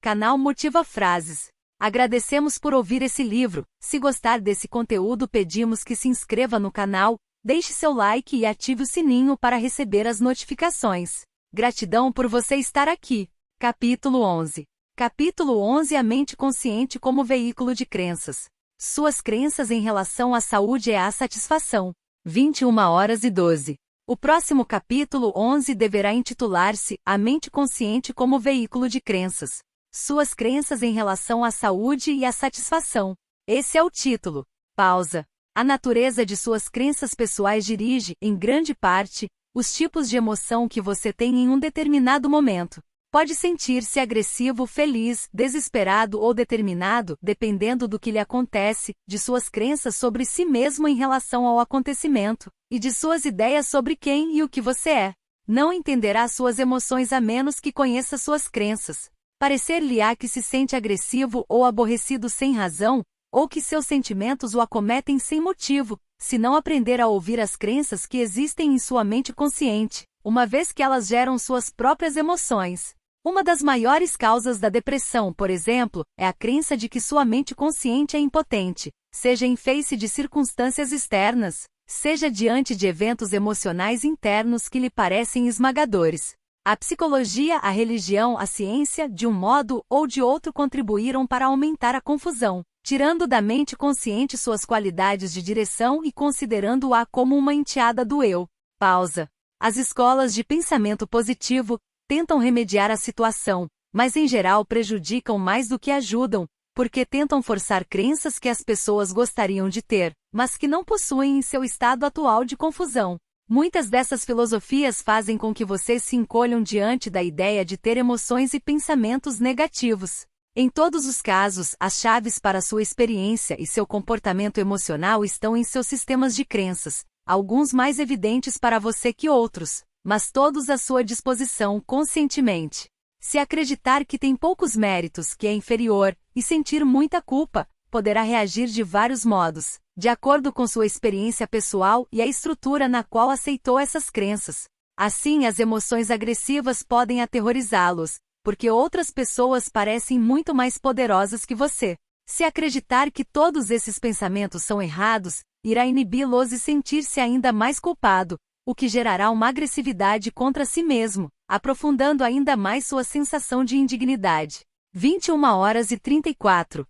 Canal Motiva Frases. Agradecemos por ouvir esse livro. Se gostar desse conteúdo, pedimos que se inscreva no canal, deixe seu like e ative o sininho para receber as notificações. Gratidão por você estar aqui. Capítulo 11. Capítulo 11. A mente consciente como veículo de crenças. Suas crenças em relação à saúde e à satisfação. 21h12. O próximo capítulo 11 deverá intitular-se A mente consciente como veículo de crenças. Suas crenças em relação à saúde e à satisfação. Esse é o título. Pausa. A natureza de suas crenças pessoais dirige, em grande parte, os tipos de emoção que você tem em um determinado momento. Pode sentir-se agressivo, feliz, desesperado ou determinado, dependendo do que lhe acontece, de suas crenças sobre si mesmo em relação ao acontecimento, e de suas ideias sobre quem e o que você é. Não entenderá suas emoções a menos que conheça suas crenças. Parecer-lhe-á que se sente agressivo ou aborrecido sem razão, ou que seus sentimentos o acometem sem motivo, se não aprender a ouvir as crenças que existem em sua mente consciente, uma vez que elas geram suas próprias emoções. Uma das maiores causas da depressão, por exemplo, é a crença de que sua mente consciente é impotente, seja em face de circunstâncias externas, seja diante de eventos emocionais internos que lhe parecem esmagadores. A psicologia, a religião, a ciência, de um modo ou de outro contribuíram para aumentar a confusão, tirando da mente consciente suas qualidades de direção e considerando-a como uma enteada do eu. Pausa. As escolas de pensamento positivo tentam remediar a situação, mas em geral prejudicam mais do que ajudam, porque tentam forçar crenças que as pessoas gostariam de ter, mas que não possuem em seu estado atual de confusão. Muitas dessas filosofias fazem com que vocês se encolham diante da ideia de ter emoções e pensamentos negativos. Em todos os casos, as chaves para sua experiência e seu comportamento emocional estão em seus sistemas de crenças, alguns mais evidentes para você que outros, mas todos à sua disposição conscientemente. Se acreditar que tem poucos méritos, que é inferior, e sentir muita culpa, poderá reagir de vários modos, de acordo com sua experiência pessoal e a estrutura na qual aceitou essas crenças. Assim, as emoções agressivas podem aterrorizá-los, porque outras pessoas parecem muito mais poderosas que você. Se acreditar que todos esses pensamentos são errados, irá inibi-los e sentir-se ainda mais culpado, o que gerará uma agressividade contra si mesmo, aprofundando ainda mais sua sensação de indignidade. 21h34.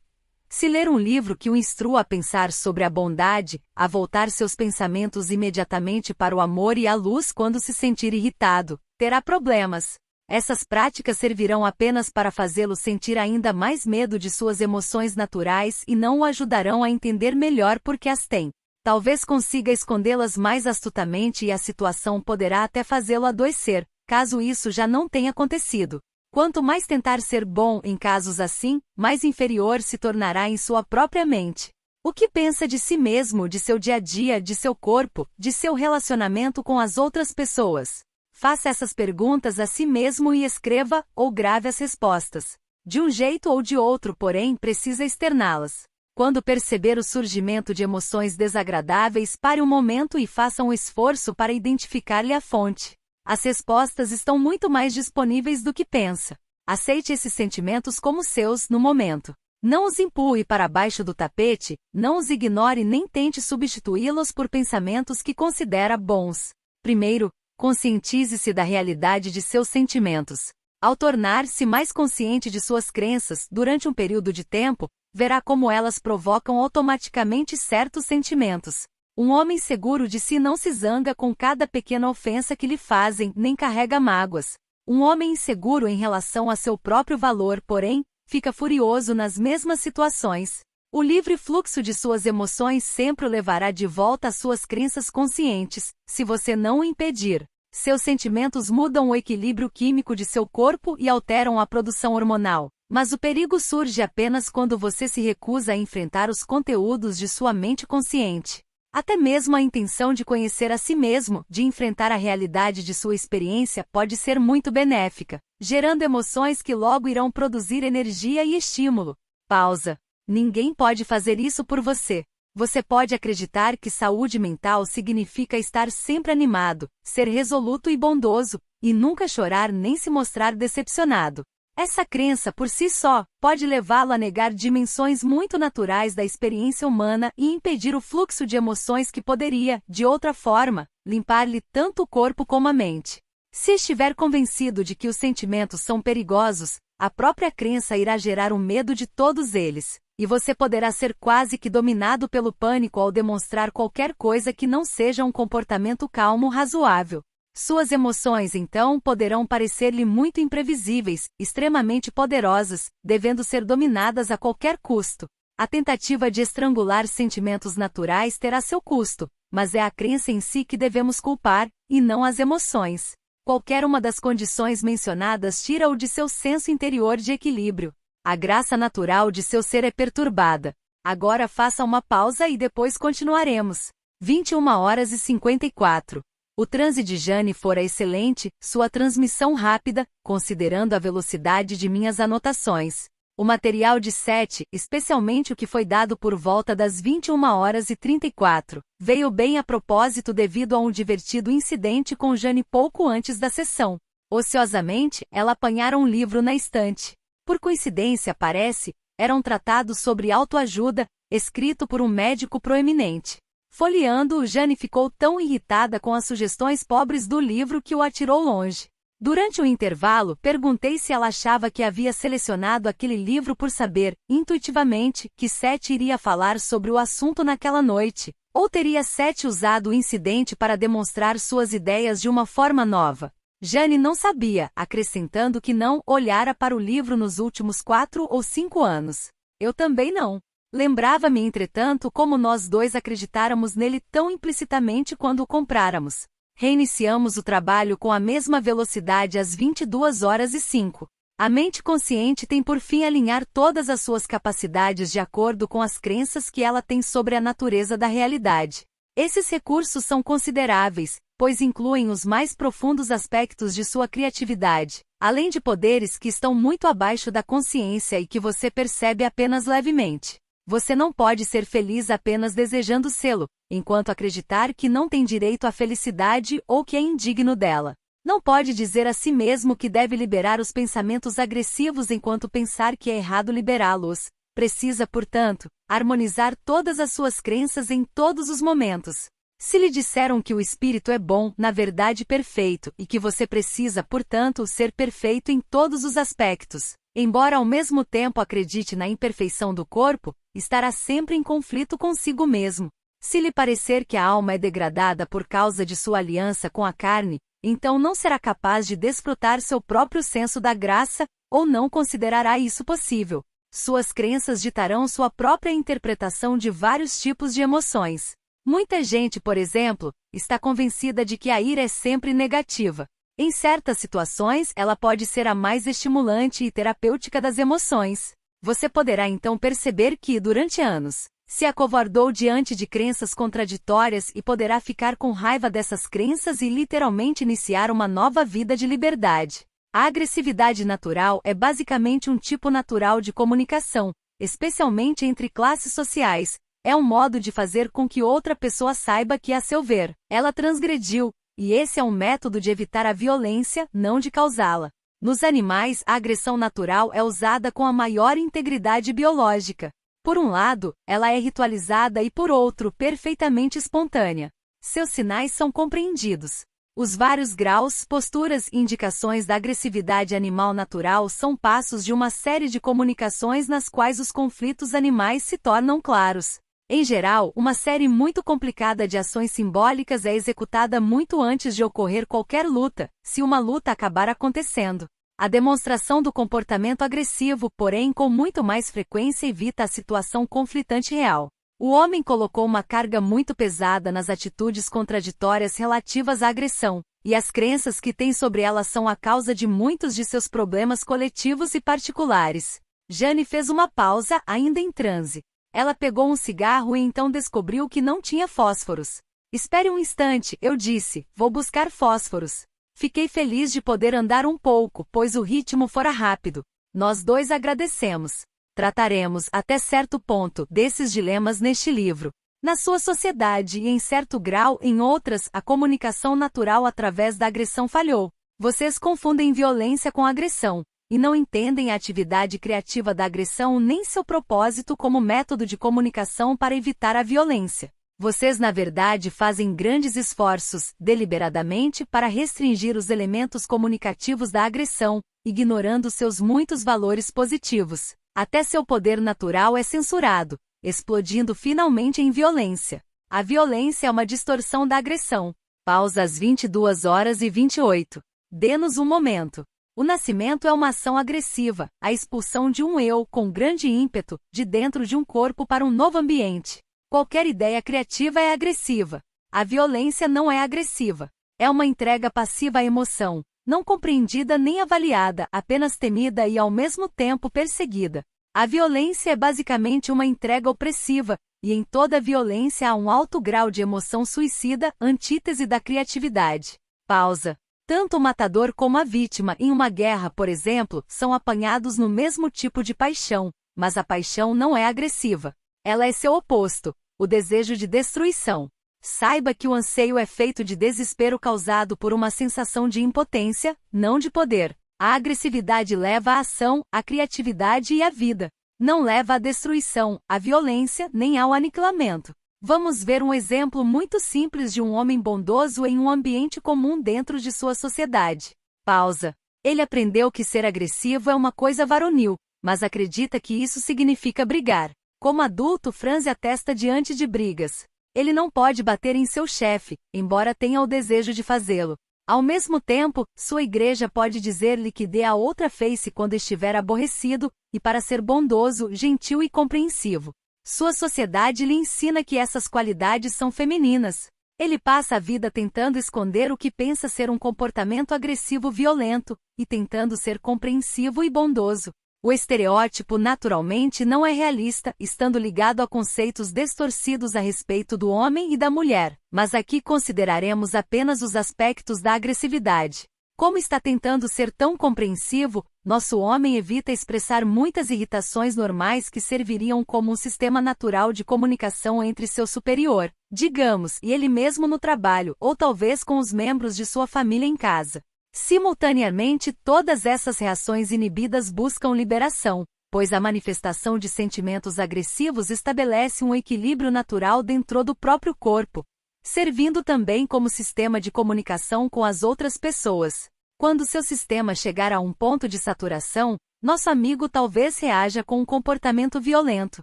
Se ler um livro que o instrua a pensar sobre a bondade, a voltar seus pensamentos imediatamente para o amor e a luz quando se sentir irritado, terá problemas. Essas práticas servirão apenas para fazê-lo sentir ainda mais medo de suas emoções naturais e não o ajudarão a entender melhor por que as tem. Talvez consiga escondê-las mais astutamente e a situação poderá até fazê-lo adoecer, caso isso já não tenha acontecido. Quanto mais tentar ser bom em casos assim, mais inferior se tornará em sua própria mente. O que pensa de si mesmo, de seu dia a dia, de seu corpo, de seu relacionamento com as outras pessoas? Faça essas perguntas a si mesmo e escreva ou grave as respostas. De um jeito ou de outro, porém, precisa externá-las. Quando perceber o surgimento de emoções desagradáveis, pare um momento e faça um esforço para identificar-lhe a fonte. As respostas estão muito mais disponíveis do que pensa. Aceite esses sentimentos como seus no momento. Não os empurre para baixo do tapete, não os ignore nem tente substituí-los por pensamentos que considera bons. Primeiro, conscientize-se da realidade de seus sentimentos. Ao tornar-se mais consciente de suas crenças durante um período de tempo, verá como elas provocam automaticamente certos sentimentos. Um homem seguro de si não se zanga com cada pequena ofensa que lhe fazem, nem carrega mágoas. Um homem inseguro em relação a seu próprio valor, porém, fica furioso nas mesmas situações. O livre fluxo de suas emoções sempre o levará de volta às suas crenças conscientes, se você não o impedir. Seus sentimentos mudam o equilíbrio químico de seu corpo e alteram a produção hormonal. Mas o perigo surge apenas quando você se recusa a enfrentar os conteúdos de sua mente consciente. Até mesmo a intenção de conhecer a si mesmo, de enfrentar a realidade de sua experiência, pode ser muito benéfica, gerando emoções que logo irão produzir energia e estímulo. Pausa. Ninguém pode fazer isso por você. Você pode acreditar que saúde mental significa estar sempre animado, ser resoluto e bondoso, e nunca chorar nem se mostrar decepcionado. Essa crença, por si só, pode levá-lo a negar dimensões muito naturais da experiência humana e impedir o fluxo de emoções que poderia, de outra forma, limpar-lhe tanto o corpo como a mente. Se estiver convencido de que os sentimentos são perigosos, a própria crença irá gerar um medo de todos eles, e você poderá ser quase que dominado pelo pânico ao demonstrar qualquer coisa que não seja um comportamento calmo razoável. Suas emoções, então, poderão parecer-lhe muito imprevisíveis, extremamente poderosas, devendo ser dominadas a qualquer custo. A tentativa de estrangular sentimentos naturais terá seu custo, mas é a crença em si que devemos culpar, e não as emoções. Qualquer uma das condições mencionadas tira-o de seu senso interior de equilíbrio. A graça natural de seu ser é perturbada. Agora faça uma pausa e depois continuaremos. 21h54. O transe de Jane fora excelente, sua transmissão rápida, considerando a velocidade de minhas anotações. O material de Seth, especialmente o que foi dado por volta das 21h34, veio bem a propósito devido a um divertido incidente com Jane pouco antes da sessão. Ociosamente, ela apanhara um livro na estante. Por coincidência, parece, era um tratado sobre autoajuda, escrito por um médico proeminente. Folheando-o, Jane ficou tão irritada com as sugestões pobres do livro que o atirou longe. Durante o intervalo, perguntei se ela achava que havia selecionado aquele livro por saber, intuitivamente, que Seth iria falar sobre o assunto naquela noite, ou teria Seth usado o incidente para demonstrar suas ideias de uma forma nova. Jane não sabia, acrescentando que não olhara para o livro nos últimos 4 ou 5 anos. Eu também não. Lembrava-me, entretanto, como nós dois acreditáramos nele tão implicitamente quando o compráramos. Reiniciamos o trabalho com a mesma velocidade às 22h05. A mente consciente tem por fim alinhar todas as suas capacidades de acordo com as crenças que ela tem sobre a natureza da realidade. Esses recursos são consideráveis, pois incluem os mais profundos aspectos de sua criatividade, além de poderes que estão muito abaixo da consciência e que você percebe apenas levemente. Você não pode ser feliz apenas desejando sê-lo, enquanto acreditar que não tem direito à felicidade ou que é indigno dela. Não pode dizer a si mesmo que deve liberar os pensamentos agressivos enquanto pensar que é errado liberá-los. Precisa, portanto, harmonizar todas as suas crenças em todos os momentos. Se lhe disseram que o espírito é bom, na verdade perfeito, e que você precisa, portanto, ser perfeito em todos os aspectos, embora ao mesmo tempo acredite na imperfeição do corpo, estará sempre em conflito consigo mesmo. Se lhe parecer que a alma é degradada por causa de sua aliança com a carne, então não será capaz de desfrutar seu próprio senso da graça, ou não considerará isso possível. Suas crenças ditarão sua própria interpretação de vários tipos de emoções. Muita gente, por exemplo, está convencida de que a ira é sempre negativa. Em certas situações, ela pode ser a mais estimulante e terapêutica das emoções. Você poderá então perceber que, durante anos, se acovardou diante de crenças contraditórias e poderá ficar com raiva dessas crenças e literalmente iniciar uma nova vida de liberdade. A agressividade natural é basicamente um tipo natural de comunicação, especialmente entre classes sociais. É um modo de fazer com que outra pessoa saiba que, a seu ver, ela transgrediu, e esse é um método de evitar a violência, não de causá-la. Nos animais, a agressão natural é usada com a maior integridade biológica. Por um lado, ela é ritualizada e por outro, perfeitamente espontânea. Seus sinais são compreendidos. Os vários graus, posturas e indicações da agressividade animal natural são passos de uma série de comunicações nas quais os conflitos animais se tornam claros. Em geral, uma série muito complicada de ações simbólicas é executada muito antes de ocorrer qualquer luta, se uma luta acabar acontecendo. A demonstração do comportamento agressivo, porém, com muito mais frequência evita a situação conflitante real. O homem colocou uma carga muito pesada nas atitudes contraditórias relativas à agressão, e as crenças que tem sobre elas são a causa de muitos de seus problemas coletivos e particulares. Jane fez uma pausa, ainda em transe. Ela pegou um cigarro e então descobriu que não tinha fósforos. Espere um instante, eu disse, vou buscar fósforos. Fiquei feliz de poder andar um pouco, pois o ritmo fora rápido. Nós dois agradecemos. Trataremos, até certo ponto, desses dilemas neste livro. Na sua sociedade e, em certo grau, em outras, a comunicação natural através da agressão falhou. Vocês confundem violência com agressão. e não entendem a atividade criativa da agressão nem seu propósito como método de comunicação para evitar a violência. Vocês, na verdade, fazem grandes esforços, deliberadamente, para restringir os elementos comunicativos da agressão, ignorando seus muitos valores positivos. Até seu poder natural é censurado, explodindo finalmente em violência. A violência é uma distorção da agressão. Pausa às 22h28. Dê-nos um momento. O nascimento é uma ação agressiva, a expulsão de um eu com grande ímpeto, de dentro de um corpo para um novo ambiente. Qualquer ideia criativa é agressiva. A violência não é agressiva. É uma entrega passiva à emoção, não compreendida nem avaliada, apenas temida e ao mesmo tempo perseguida. A violência é basicamente uma entrega opressiva, e em toda violência há um alto grau de emoção suicida, antítese da criatividade. Pausa. Tanto o matador como a vítima em uma guerra, por exemplo, são apanhados no mesmo tipo de paixão, mas a paixão não é agressiva. Ela é seu oposto, o desejo de destruição. Saiba que o anseio é feito de desespero causado por uma sensação de impotência, não de poder. A agressividade leva à ação, à criatividade e à vida. Não leva à destruição, à violência, nem ao aniquilamento. Vamos ver um exemplo muito simples de um homem bondoso em um ambiente comum dentro de sua sociedade. Pausa. Ele aprendeu que ser agressivo é uma coisa varonil, mas acredita que isso significa brigar. Como adulto, franze a testa diante de brigas. Ele não pode bater em seu chefe, embora tenha o desejo de fazê-lo. Ao mesmo tempo, sua igreja pode dizer-lhe que dê a outra face quando estiver aborrecido, e para ser bondoso, gentil e compreensivo. Sua sociedade lhe ensina que essas qualidades são femininas. Ele passa a vida tentando esconder o que pensa ser um comportamento agressivo violento, e tentando ser compreensivo e bondoso. O estereótipo naturalmente não é realista, estando ligado a conceitos distorcidos a respeito do homem e da mulher, mas aqui consideraremos apenas os aspectos da agressividade. Como está tentando ser tão compreensivo, nosso homem evita expressar muitas irritações normais que serviriam como um sistema natural de comunicação entre seu superior, digamos, e ele mesmo no trabalho, ou talvez com os membros de sua família em casa. Simultaneamente, todas essas reações inibidas buscam liberação, pois a manifestação de sentimentos agressivos estabelece um equilíbrio natural dentro do próprio corpo, servindo também como sistema de comunicação com as outras pessoas. Quando seu sistema chegar a um ponto de saturação, nosso amigo talvez reaja com um comportamento violento.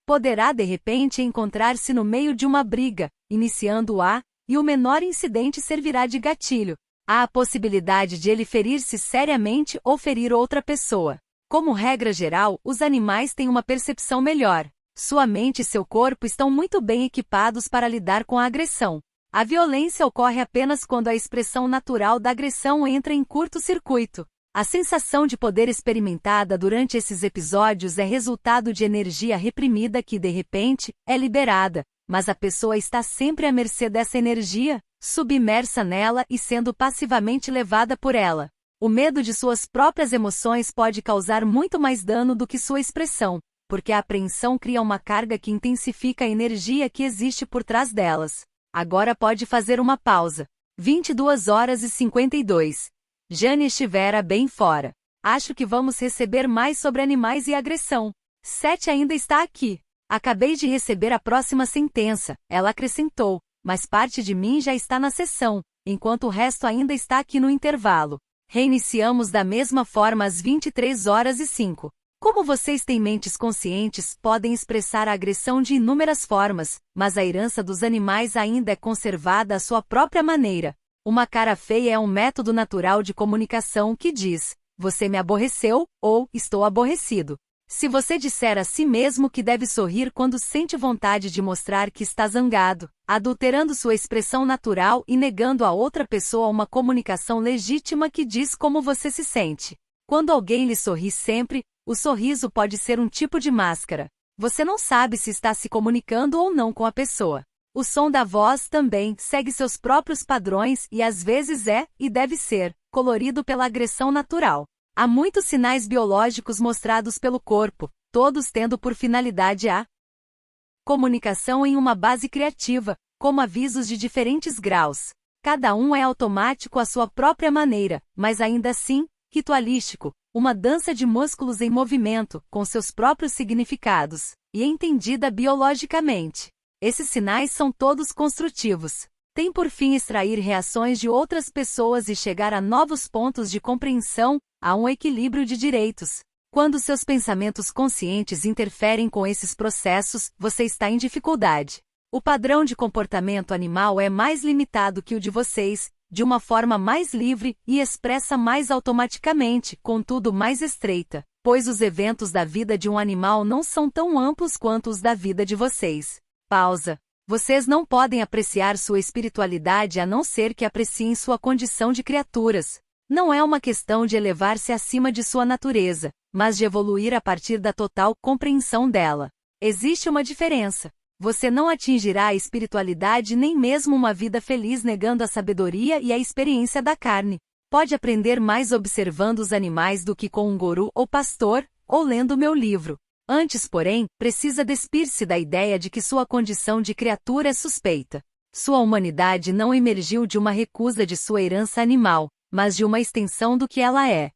Poderá de repente encontrar-se no meio de uma briga, iniciando-a, e o menor incidente servirá de gatilho. Há a possibilidade de ele ferir-se seriamente ou ferir outra pessoa. Como regra geral, os animais têm uma percepção melhor. Sua mente e seu corpo estão muito bem equipados para lidar com a agressão. A violência ocorre apenas quando a expressão natural da agressão entra em curto-circuito. A sensação de poder experimentada durante esses episódios é resultado de energia reprimida que, de repente, é liberada, mas a pessoa está sempre à mercê dessa energia, submersa nela e sendo passivamente levada por ela. O medo de suas próprias emoções pode causar muito mais dano do que sua expressão, porque a apreensão cria uma carga que intensifica a energia que existe por trás delas. Agora pode fazer uma pausa. 22h52. Jane estivera bem fora. Acho que vamos receber mais sobre animais e agressão. Seth ainda está aqui. Acabei de receber a próxima sentença, ela acrescentou, mas parte de mim já está na sessão, enquanto o resto ainda está aqui no intervalo. Reiniciamos da mesma forma às 23h05. Como vocês têm mentes conscientes, podem expressar a agressão de inúmeras formas, mas a herança dos animais ainda é conservada à sua própria maneira. Uma cara feia é um método natural de comunicação que diz, você me aborreceu, ou, estou aborrecido. Se você disser a si mesmo que deve sorrir quando sente vontade de mostrar que está zangado, adulterando sua expressão natural e negando a outra pessoa uma comunicação legítima que diz como você se sente. Quando alguém lhe sorri sempre, o sorriso pode ser um tipo de máscara. Você não sabe se está se comunicando ou não com a pessoa. O som da voz também segue seus próprios padrões e às vezes é, e deve ser, colorido pela agressão natural. Há muitos sinais biológicos mostrados pelo corpo, todos tendo por finalidade a comunicação em uma base criativa, como avisos de diferentes graus. Cada um é automático à sua própria maneira, mas ainda assim, ritualístico, Uma dança de músculos em movimento, com seus próprios significados, e entendida biologicamente. Esses sinais são todos construtivos. Tem por fim extrair reações de outras pessoas e chegar a novos pontos de compreensão, a um equilíbrio de direitos. Quando seus pensamentos conscientes interferem com esses processos, você está em dificuldade. O padrão de comportamento animal é mais limitado que o de vocês, de uma forma mais livre e expressa mais automaticamente, contudo mais estreita, pois os eventos da vida de um animal não são tão amplos quanto os da vida de vocês. Pausa. Vocês não podem apreciar sua espiritualidade a não ser que apreciem sua condição de criaturas. Não é uma questão de elevar-se acima de sua natureza, mas de evoluir a partir da total compreensão dela. Existe uma diferença. Você não atingirá a espiritualidade nem mesmo uma vida feliz negando a sabedoria e a experiência da carne. Pode aprender mais observando os animais do que com um guru ou pastor, ou lendo meu livro. Antes, porém, precisa despir-se da ideia de que sua condição de criatura é suspeita. Sua humanidade não emergiu de uma recusa de sua herança animal, mas de uma extensão do que ela é.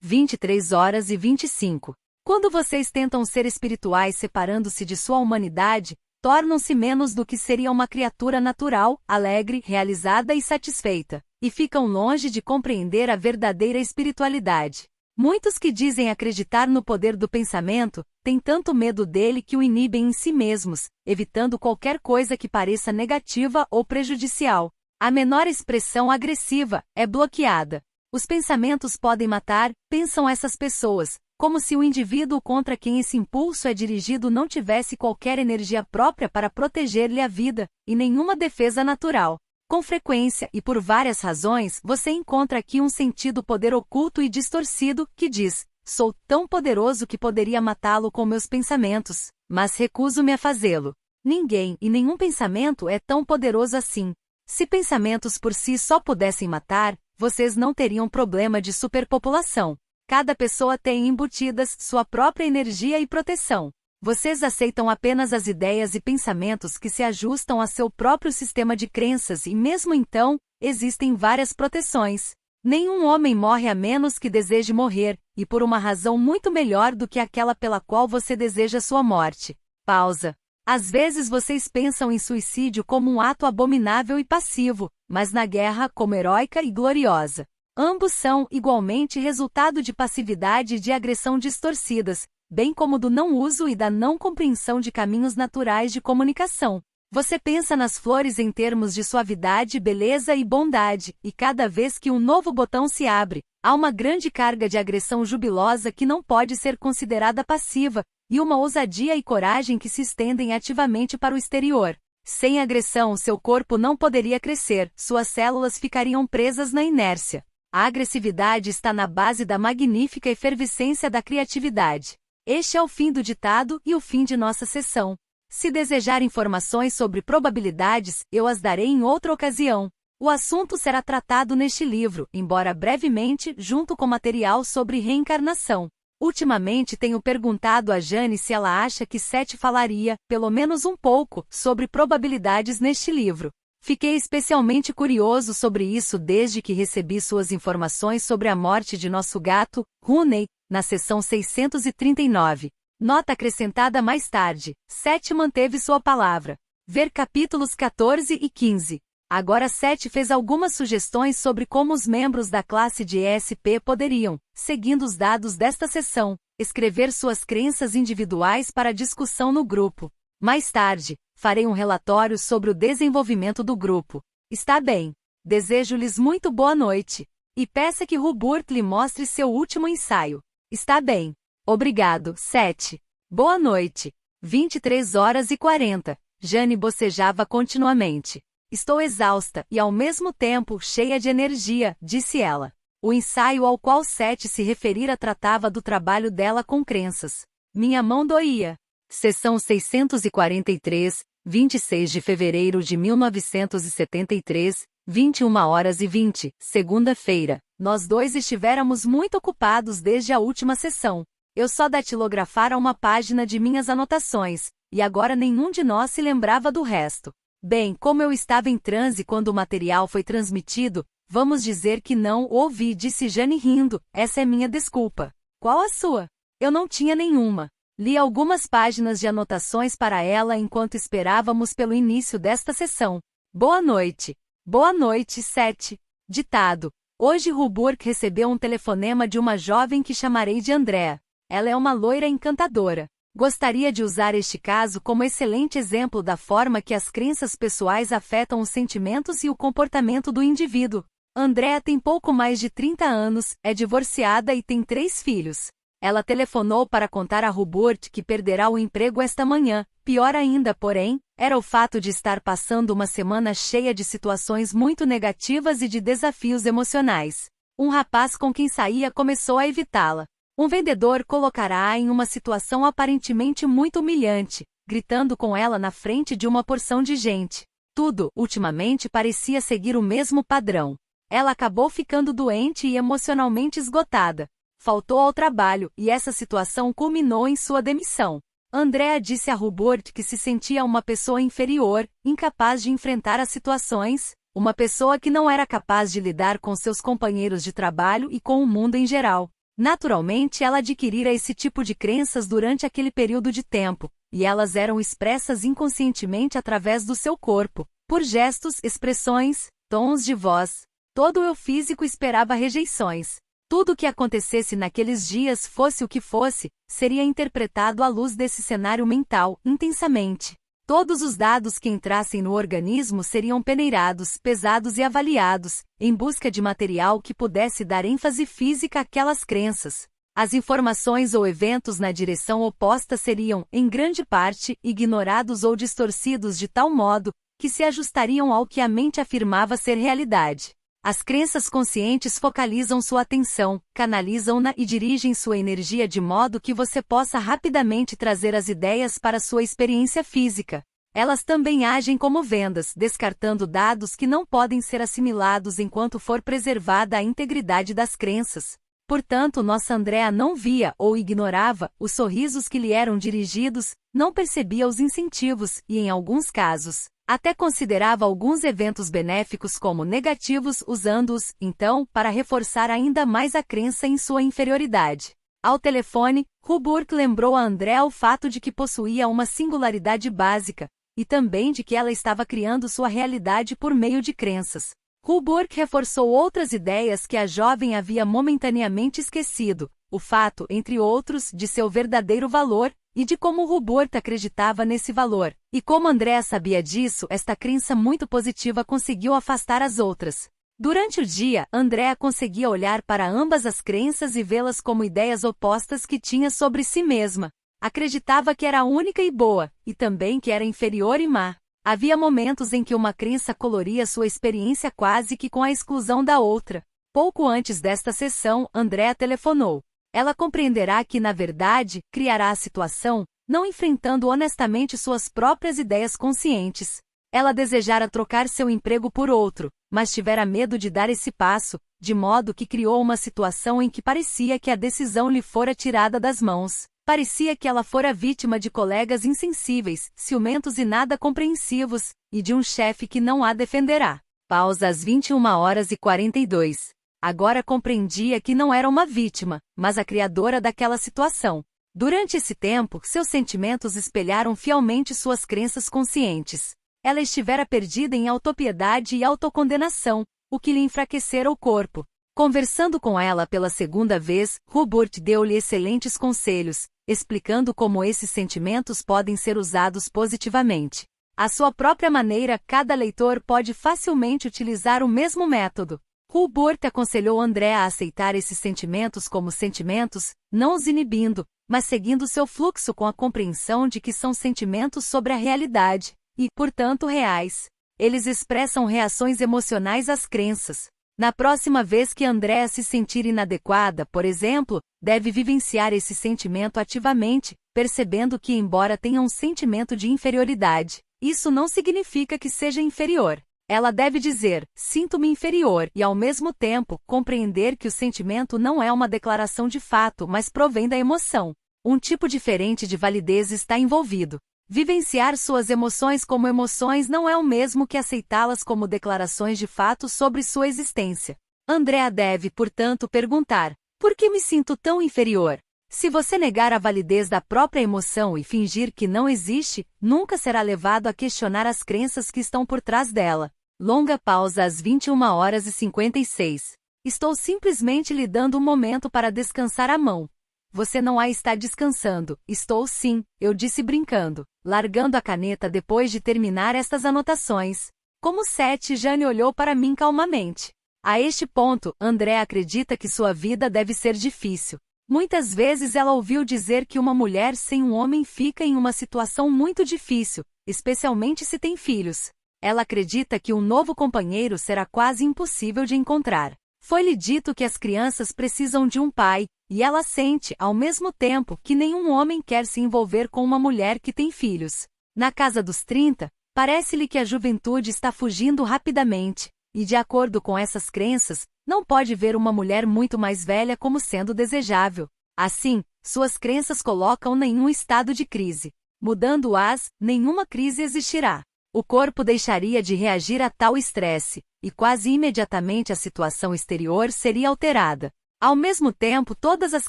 23h25. Quando vocês tentam ser espirituais separando-se de sua humanidade, tornam-se menos do que seria uma criatura natural, alegre, realizada e satisfeita, e ficam longe de compreender a verdadeira espiritualidade. Muitos que dizem acreditar no poder do pensamento, têm tanto medo dele que o inibem em si mesmos, evitando qualquer coisa que pareça negativa ou prejudicial. A menor expressão agressiva é bloqueada. Os pensamentos podem matar, pensam essas pessoas, como se o indivíduo contra quem esse impulso é dirigido não tivesse qualquer energia própria para proteger-lhe a vida, e nenhuma defesa natural. Com frequência e por várias razões, você encontra aqui um sentido poder oculto e distorcido, que diz: sou tão poderoso que poderia matá-lo com meus pensamentos, mas recuso-me a fazê-lo. Ninguém e nenhum pensamento é tão poderoso assim. Se pensamentos por si só pudessem matar, vocês não teriam problema de superpopulação. Cada pessoa tem embutidas sua própria energia e proteção. Vocês aceitam apenas as ideias e pensamentos que se ajustam a seu próprio sistema de crenças e mesmo então, existem várias proteções. Nenhum homem morre a menos que deseje morrer, e por uma razão muito melhor do que aquela pela qual você deseja sua morte. Pausa. Às vezes vocês pensam em suicídio como um ato abominável e passivo, mas na guerra como heróica e gloriosa. Ambos são, igualmente, resultado de passividade e de agressão distorcidas, bem como do não uso e da não compreensão de caminhos naturais de comunicação. Você pensa nas flores em termos de suavidade, beleza e bondade, e cada vez que um novo botão se abre, há uma grande carga de agressão jubilosa que não pode ser considerada passiva, e uma ousadia e coragem que se estendem ativamente para o exterior. Sem agressão, seu corpo não poderia crescer, suas células ficariam presas na inércia. A agressividade está na base da magnífica efervescência da criatividade. Este é o fim do ditado e o fim de nossa sessão. Se desejar informações sobre probabilidades, eu as darei em outra ocasião. O assunto será tratado neste livro, embora brevemente, junto com material sobre reencarnação. Ultimamente tenho perguntado a Jane se ela acha que Seth falaria, pelo menos um pouco, sobre probabilidades neste livro. Fiquei especialmente curioso sobre isso desde que recebi suas informações sobre a morte de nosso gato, Rooney, na sessão 639. Nota acrescentada mais tarde, Seth manteve sua palavra. Ver capítulos 14 e 15. Agora Seth fez algumas sugestões sobre como os membros da classe de ESP poderiam, seguindo os dados desta sessão, escrever suas crenças individuais para discussão no grupo. Mais tarde, farei um relatório sobre o desenvolvimento do grupo. Está bem. Desejo-lhes muito boa noite. E peça que Hubert lhe mostre seu último ensaio. Está bem. Obrigado, Seth. Boa noite. 23h40. Jane bocejava continuamente. Estou exausta e ao mesmo tempo cheia de energia, disse ela. O ensaio ao qual Seth se referira tratava do trabalho dela com crenças. Minha mão doía. Sessão 643, 26 de fevereiro de 1973, 21h20, segunda-feira. Nós dois estivéramos muito ocupados desde a última sessão. Eu só datilografara uma página de minhas anotações, e agora nenhum de nós se lembrava do resto. Bem, como eu estava em transe quando o material foi transmitido, vamos dizer que não o ouvi, disse Jane rindo, essa é minha desculpa. Qual a sua? Eu não tinha nenhuma. Li algumas páginas de anotações para ela enquanto esperávamos pelo início desta sessão. Boa noite. Boa noite, Seth. Ditado. Hoje Ruburk recebeu um telefonema de uma jovem que chamarei de Andrea. Ela é uma loira encantadora. Gostaria de usar este caso como excelente exemplo da forma que as crenças pessoais afetam os sentimentos e o comportamento do indivíduo. Andrea tem pouco mais de 30 anos, é divorciada e tem 3 filhos. Ela telefonou para contar a Ruburk que perderá o emprego esta manhã. Pior ainda, porém, era o fato de estar passando uma semana cheia de situações muito negativas e de desafios emocionais. Um rapaz com quem saía começou a evitá-la. Um vendedor colocará-a em uma situação aparentemente muito humilhante, gritando com ela na frente de uma porção de gente. Tudo, ultimamente, parecia seguir o mesmo padrão. Ela acabou ficando doente e emocionalmente esgotada. Faltou ao trabalho, e essa situação culminou em sua demissão. Andrea disse a Ruburk que se sentia uma pessoa inferior, incapaz de enfrentar as situações, uma pessoa que não era capaz de lidar com seus companheiros de trabalho e com o mundo em geral. Naturalmente, ela adquirira esse tipo de crenças durante aquele período de tempo, e elas eram expressas inconscientemente através do seu corpo, por gestos, expressões, tons de voz. Todo eu físico esperava rejeições. Tudo o que acontecesse naqueles dias, fosse o que fosse, seria interpretado à luz desse cenário mental, intensamente. Todos os dados que entrassem no organismo seriam peneirados, pesados e avaliados, em busca de material que pudesse dar ênfase física àquelas crenças. As informações ou eventos na direção oposta seriam, em grande parte, ignorados ou distorcidos de tal modo, que se ajustariam ao que a mente afirmava ser realidade. As crenças conscientes focalizam sua atenção, canalizam-na e dirigem sua energia de modo que você possa rapidamente trazer as ideias para sua experiência física. Elas também agem como vendas, descartando dados que não podem ser assimilados enquanto for preservada a integridade das crenças. Portanto, nossa Andrea não via ou ignorava os sorrisos que lhe eram dirigidos, não percebia os incentivos e, em alguns casos, até considerava alguns eventos benéficos como negativos, usando-os, então, para reforçar ainda mais a crença em sua inferioridade. Ao telefone, Ruburk lembrou a Andrea o fato de que possuía uma singularidade básica, e também de que ela estava criando sua realidade por meio de crenças. Ruburk reforçou outras ideias que a jovem havia momentaneamente esquecido, o fato, entre outros, de seu verdadeiro valor, e de como Ruburk acreditava nesse valor. E como Andrea sabia disso, esta crença muito positiva conseguiu afastar as outras. Durante o dia, Andrea conseguia olhar para ambas as crenças e vê-las como ideias opostas que tinha sobre si mesma. Acreditava que era única e boa, e também que era inferior e má. Havia momentos em que uma crença coloria sua experiência quase que com a exclusão da outra. Pouco antes desta sessão, Andrea telefonou. Ela compreenderá que, na verdade, criará a situação, não enfrentando honestamente suas próprias ideias conscientes. Ela desejara trocar seu emprego por outro, mas tivera medo de dar esse passo, de modo que criou uma situação em que parecia que a decisão lhe fora tirada das mãos. Parecia que ela fora vítima de colegas insensíveis, ciumentos e nada compreensivos, e de um chefe que não a defenderá. Pausa às 21h42. Agora compreendia que não era uma vítima, mas a criadora daquela situação. Durante esse tempo, seus sentimentos espelharam fielmente suas crenças conscientes. Ela estivera perdida em autopiedade e autocondenação, o que lhe enfraquecera o corpo. Conversando com ela pela segunda vez, Ruburk deu-lhe excelentes conselhos, explicando como esses sentimentos podem ser usados positivamente. À sua própria maneira, cada leitor pode facilmente utilizar o mesmo método. Ruburk aconselhou Andrea a aceitar esses sentimentos como sentimentos, não os inibindo, mas seguindo seu fluxo com a compreensão de que são sentimentos sobre a realidade, e, portanto, reais. Eles expressam reações emocionais às crenças. Na próxima vez que Andrea se sentir inadequada, por exemplo, deve vivenciar esse sentimento ativamente, percebendo que, embora tenha um sentimento de inferioridade, isso não significa que seja inferior. Ela deve dizer, sinto-me inferior, e ao mesmo tempo, compreender que o sentimento não é uma declaração de fato, mas provém da emoção. Um tipo diferente de validez está envolvido. Vivenciar suas emoções como emoções não é o mesmo que aceitá-las como declarações de fato sobre sua existência. Andrea deve, portanto, perguntar, Por que me sinto tão inferior? Se você negar a validez da própria emoção e fingir que não existe, nunca será levado a questionar as crenças que estão por trás dela. Longa pausa às 21h56. Estou simplesmente lhe dando um momento para descansar a mão. Você não a está descansando. Estou sim, eu disse brincando, largando a caneta depois de terminar estas anotações. Como Seth, Jane olhou para mim calmamente. A este ponto, André acredita que sua vida deve ser difícil. Muitas vezes ela ouviu dizer que uma mulher sem um homem fica em uma situação muito difícil, especialmente se tem filhos. Ela acredita que um novo companheiro será quase impossível de encontrar. Foi-lhe dito que as crianças precisam de um pai, e ela sente, ao mesmo tempo, que nenhum homem quer se envolver com uma mulher que tem filhos. Na casa dos 30, parece-lhe que a juventude está fugindo rapidamente, e de acordo com essas crenças, não pode ver uma mulher muito mais velha como sendo desejável. Assim, suas crenças colocam-na em um estado de crise. Mudando-as, nenhuma crise existirá. O corpo deixaria de reagir a tal estresse, e quase imediatamente a situação exterior seria alterada. Ao mesmo tempo, todas as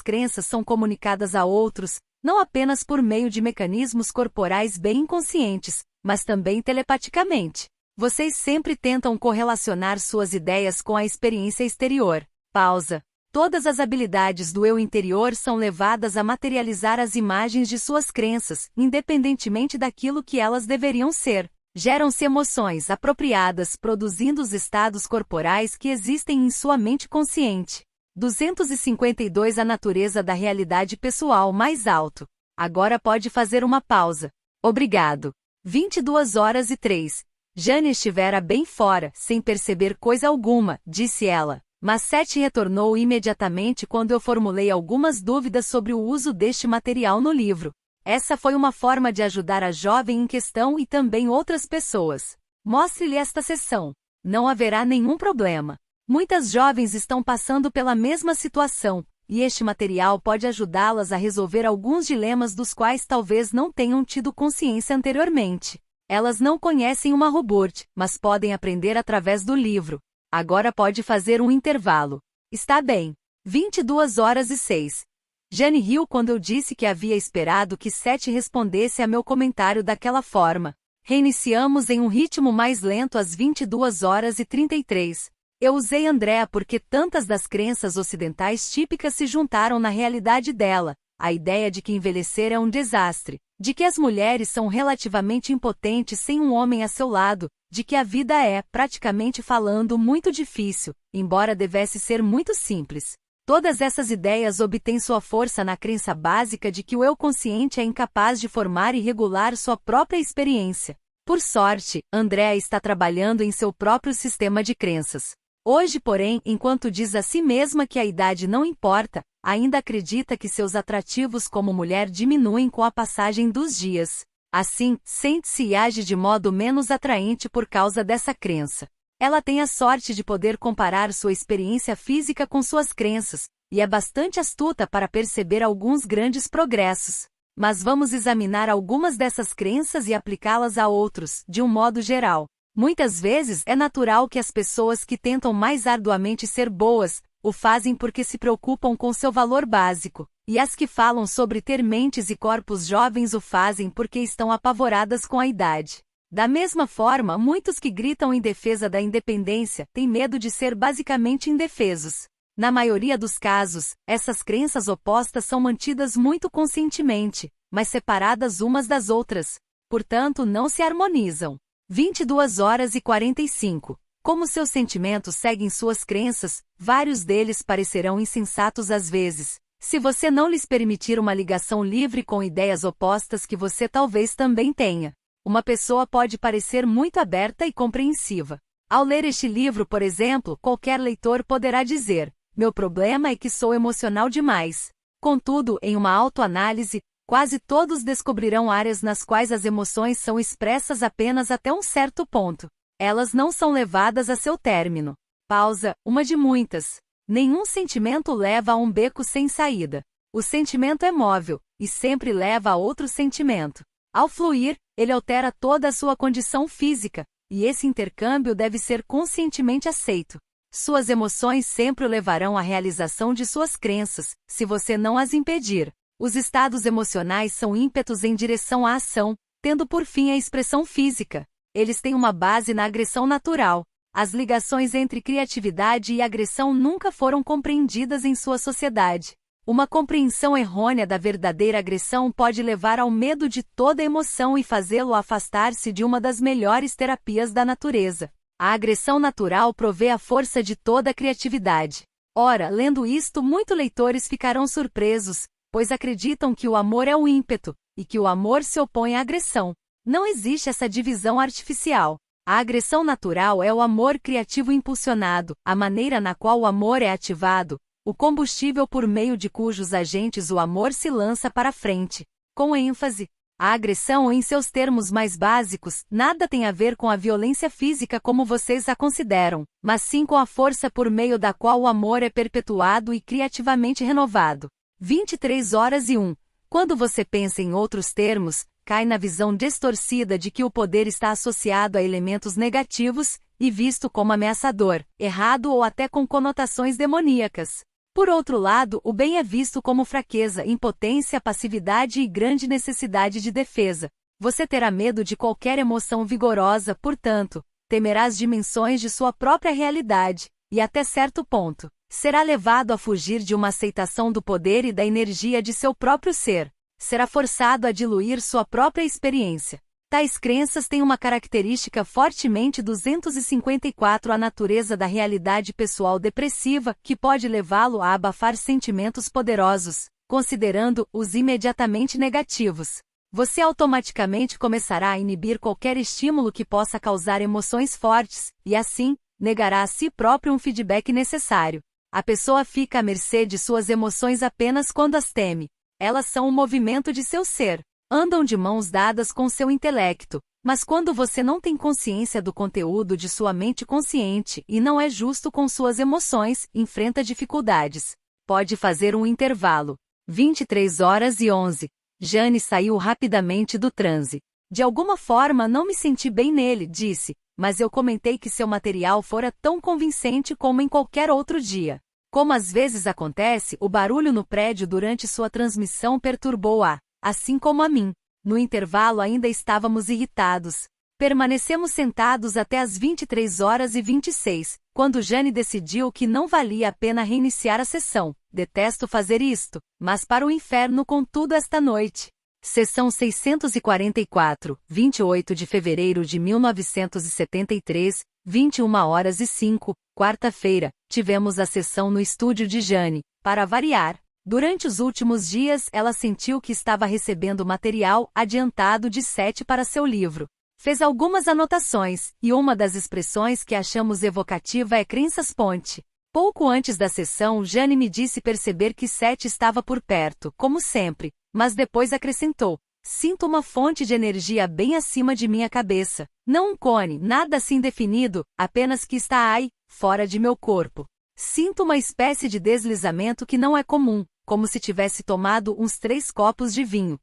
crenças são comunicadas a outros, não apenas por meio de mecanismos corporais bem inconscientes, mas também telepaticamente. Vocês sempre tentam correlacionar suas ideias com a experiência exterior. Pausa. Todas as habilidades do eu interior são levadas a materializar as imagens de suas crenças, independentemente daquilo que elas deveriam ser. Geram-se emoções apropriadas, produzindo os estados corporais que existem em sua mente consciente. 252 A natureza da realidade pessoal mais alto. Agora pode fazer uma pausa. Obrigado. 22h03. Jane estivera bem fora, sem perceber coisa alguma, disse ela. Mas Seth retornou imediatamente quando eu formulei algumas dúvidas sobre o uso deste material no livro. Essa foi uma forma de ajudar a jovem em questão e também outras pessoas. Mostre-lhe esta seção. Não haverá nenhum problema. Muitas jovens estão passando pela mesma situação, e este material pode ajudá-las a resolver alguns dilemas dos quais talvez não tenham tido consciência anteriormente. Elas não conhecem uma robot, mas podem aprender através do livro. Agora pode fazer um intervalo. Está bem. 22h06. Jane riu quando eu disse que havia esperado que Seth respondesse a meu comentário daquela forma. Reiniciamos em um ritmo mais lento às 22h33. Eu usei Andrea porque tantas das crenças ocidentais típicas se juntaram na realidade dela. A ideia de que envelhecer é um desastre, de que as mulheres são relativamente impotentes sem um homem a seu lado, de que a vida é, praticamente falando, muito difícil, embora devesse ser muito simples. Todas essas ideias obtêm sua força na crença básica de que o eu consciente é incapaz de formar e regular sua própria experiência. Por sorte, Andrea está trabalhando em seu próprio sistema de crenças. Hoje, porém, enquanto diz a si mesma que a idade não importa, ainda acredita que seus atrativos como mulher diminuem com a passagem dos dias. Assim, sente-se e age de modo menos atraente por causa dessa crença. Ela tem a sorte de poder comparar sua experiência física com suas crenças, e é bastante astuta para perceber alguns grandes progressos. Mas vamos examinar algumas dessas crenças e aplicá-las a outros, de um modo geral. Muitas vezes é natural que as pessoas que tentam mais arduamente ser boas, o fazem porque se preocupam com seu valor básico, e as que falam sobre ter mentes e corpos jovens o fazem porque estão apavoradas com a idade. Da mesma forma, muitos que gritam em defesa da independência têm medo de ser basicamente indefesos. Na maioria dos casos, essas crenças opostas são mantidas muito conscientemente, mas separadas umas das outras. Portanto, não se harmonizam. 22h45. Como seus sentimentos seguem suas crenças, vários deles parecerão insensatos às vezes. Se você não lhes permitir uma ligação livre com ideias opostas que você talvez também tenha. Uma pessoa pode parecer muito aberta e compreensiva. Ao ler este livro, por exemplo, qualquer leitor poderá dizer: meu problema é que sou emocional demais. Contudo, em uma autoanálise, quase todos descobrirão áreas nas quais as emoções são expressas apenas até um certo ponto. Elas não são levadas a seu término. Pausa, uma de muitas. Nenhum sentimento leva a um beco sem saída. O sentimento é móvel, e sempre leva a outro sentimento. Ao fluir, ele altera toda a sua condição física, e esse intercâmbio deve ser conscientemente aceito. Suas emoções sempre o levarão à realização de suas crenças, se você não as impedir. Os estados emocionais são ímpetos em direção à ação, tendo por fim a expressão física. Eles têm uma base na agressão natural. As ligações entre criatividade e agressão nunca foram compreendidas em sua sociedade. Uma compreensão errônea da verdadeira agressão pode levar ao medo de toda emoção e fazê-lo afastar-se de uma das melhores terapias da natureza. A agressão natural provê a força de toda a criatividade. Ora, lendo isto, muitos leitores ficarão surpresos, pois acreditam que o amor é o ímpeto, e que o amor se opõe à agressão. Não existe essa divisão artificial. A agressão natural é o amor criativo impulsionado, a maneira na qual o amor é ativado, o combustível por meio de cujos agentes o amor se lança para a frente. Com ênfase, a agressão, em seus termos mais básicos, nada tem a ver com a violência física como vocês a consideram, mas sim com a força por meio da qual o amor é perpetuado e criativamente renovado. 23h01. Quando você pensa em outros termos, cai na visão distorcida de que o poder está associado a elementos negativos e visto como ameaçador, errado ou até com conotações demoníacas. Por outro lado, o bem é visto como fraqueza, impotência, passividade e grande necessidade de defesa. Você terá medo de qualquer emoção vigorosa, portanto, temerá as dimensões de sua própria realidade, e até certo ponto, será levado a fugir de uma aceitação do poder e da energia de seu próprio ser. Será forçado a diluir sua própria experiência. Tais crenças têm uma característica fortemente 254 a natureza da realidade pessoal depressiva, que pode levá-lo a abafar sentimentos poderosos, considerando-os imediatamente negativos. Você automaticamente começará a inibir qualquer estímulo que possa causar emoções fortes, e assim, negará a si próprio um feedback necessário. A pessoa fica à mercê de suas emoções apenas quando as teme. Elas são o movimento de seu ser. Andam de mãos dadas com seu intelecto, mas quando você não tem consciência do conteúdo de sua mente consciente e não é justo com suas emoções, enfrenta dificuldades. Pode fazer um intervalo. 23h11. Jane saiu rapidamente do transe. De alguma forma não me senti bem nele, disse, mas eu comentei que seu material fora tão convincente como em qualquer outro dia. Como às vezes acontece, o barulho no prédio durante sua transmissão perturbou-a, assim como a mim. No intervalo ainda estávamos irritados. Permanecemos sentados até as 23h26, quando Jane decidiu que não valia a pena reiniciar a sessão. Detesto fazer isto, mas para o inferno com tudo esta noite. Sessão 644, 28 de fevereiro de 1973, 21h05, quarta-feira, tivemos a sessão no estúdio de Jane, para variar. Durante os últimos dias, ela sentiu que estava recebendo material adiantado de Seth para seu livro. Fez algumas anotações, e uma das expressões que achamos evocativa é crenças ponte. Pouco antes da sessão, Jane me disse perceber que Seth estava por perto, como sempre, mas depois acrescentou: sinto uma fonte de energia bem acima de minha cabeça. Não um cone, nada assim definido, apenas que está aí, fora de meu corpo. Sinto uma espécie de deslizamento que não é comum, como se tivesse tomado uns 3 copos de vinho.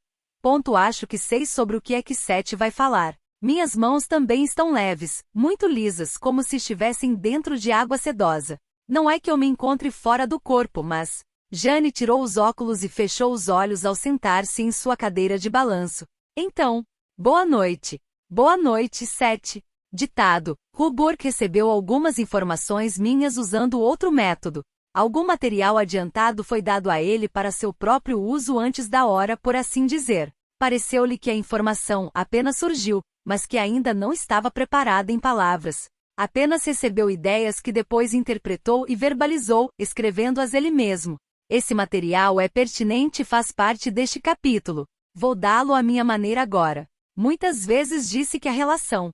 Acho que sei sobre o que é que Seth vai falar. Minhas mãos também estão leves, muito lisas, como se estivessem dentro de água sedosa. Não é que eu me encontre fora do corpo, mas... Jane tirou os óculos e fechou os olhos ao sentar-se em sua cadeira de balanço. Então, boa noite. Boa noite, Seth. Ditado. Ruburg recebeu algumas informações minhas usando outro método. Algum material adiantado foi dado a ele para seu próprio uso antes da hora, por assim dizer. Pareceu-lhe que a informação apenas surgiu, mas que ainda não estava preparada em palavras. Apenas recebeu ideias que depois interpretou e verbalizou, escrevendo-as ele mesmo. Esse material é pertinente e faz parte deste capítulo. Vou dá-lo à minha maneira agora. Muitas vezes disse que a relação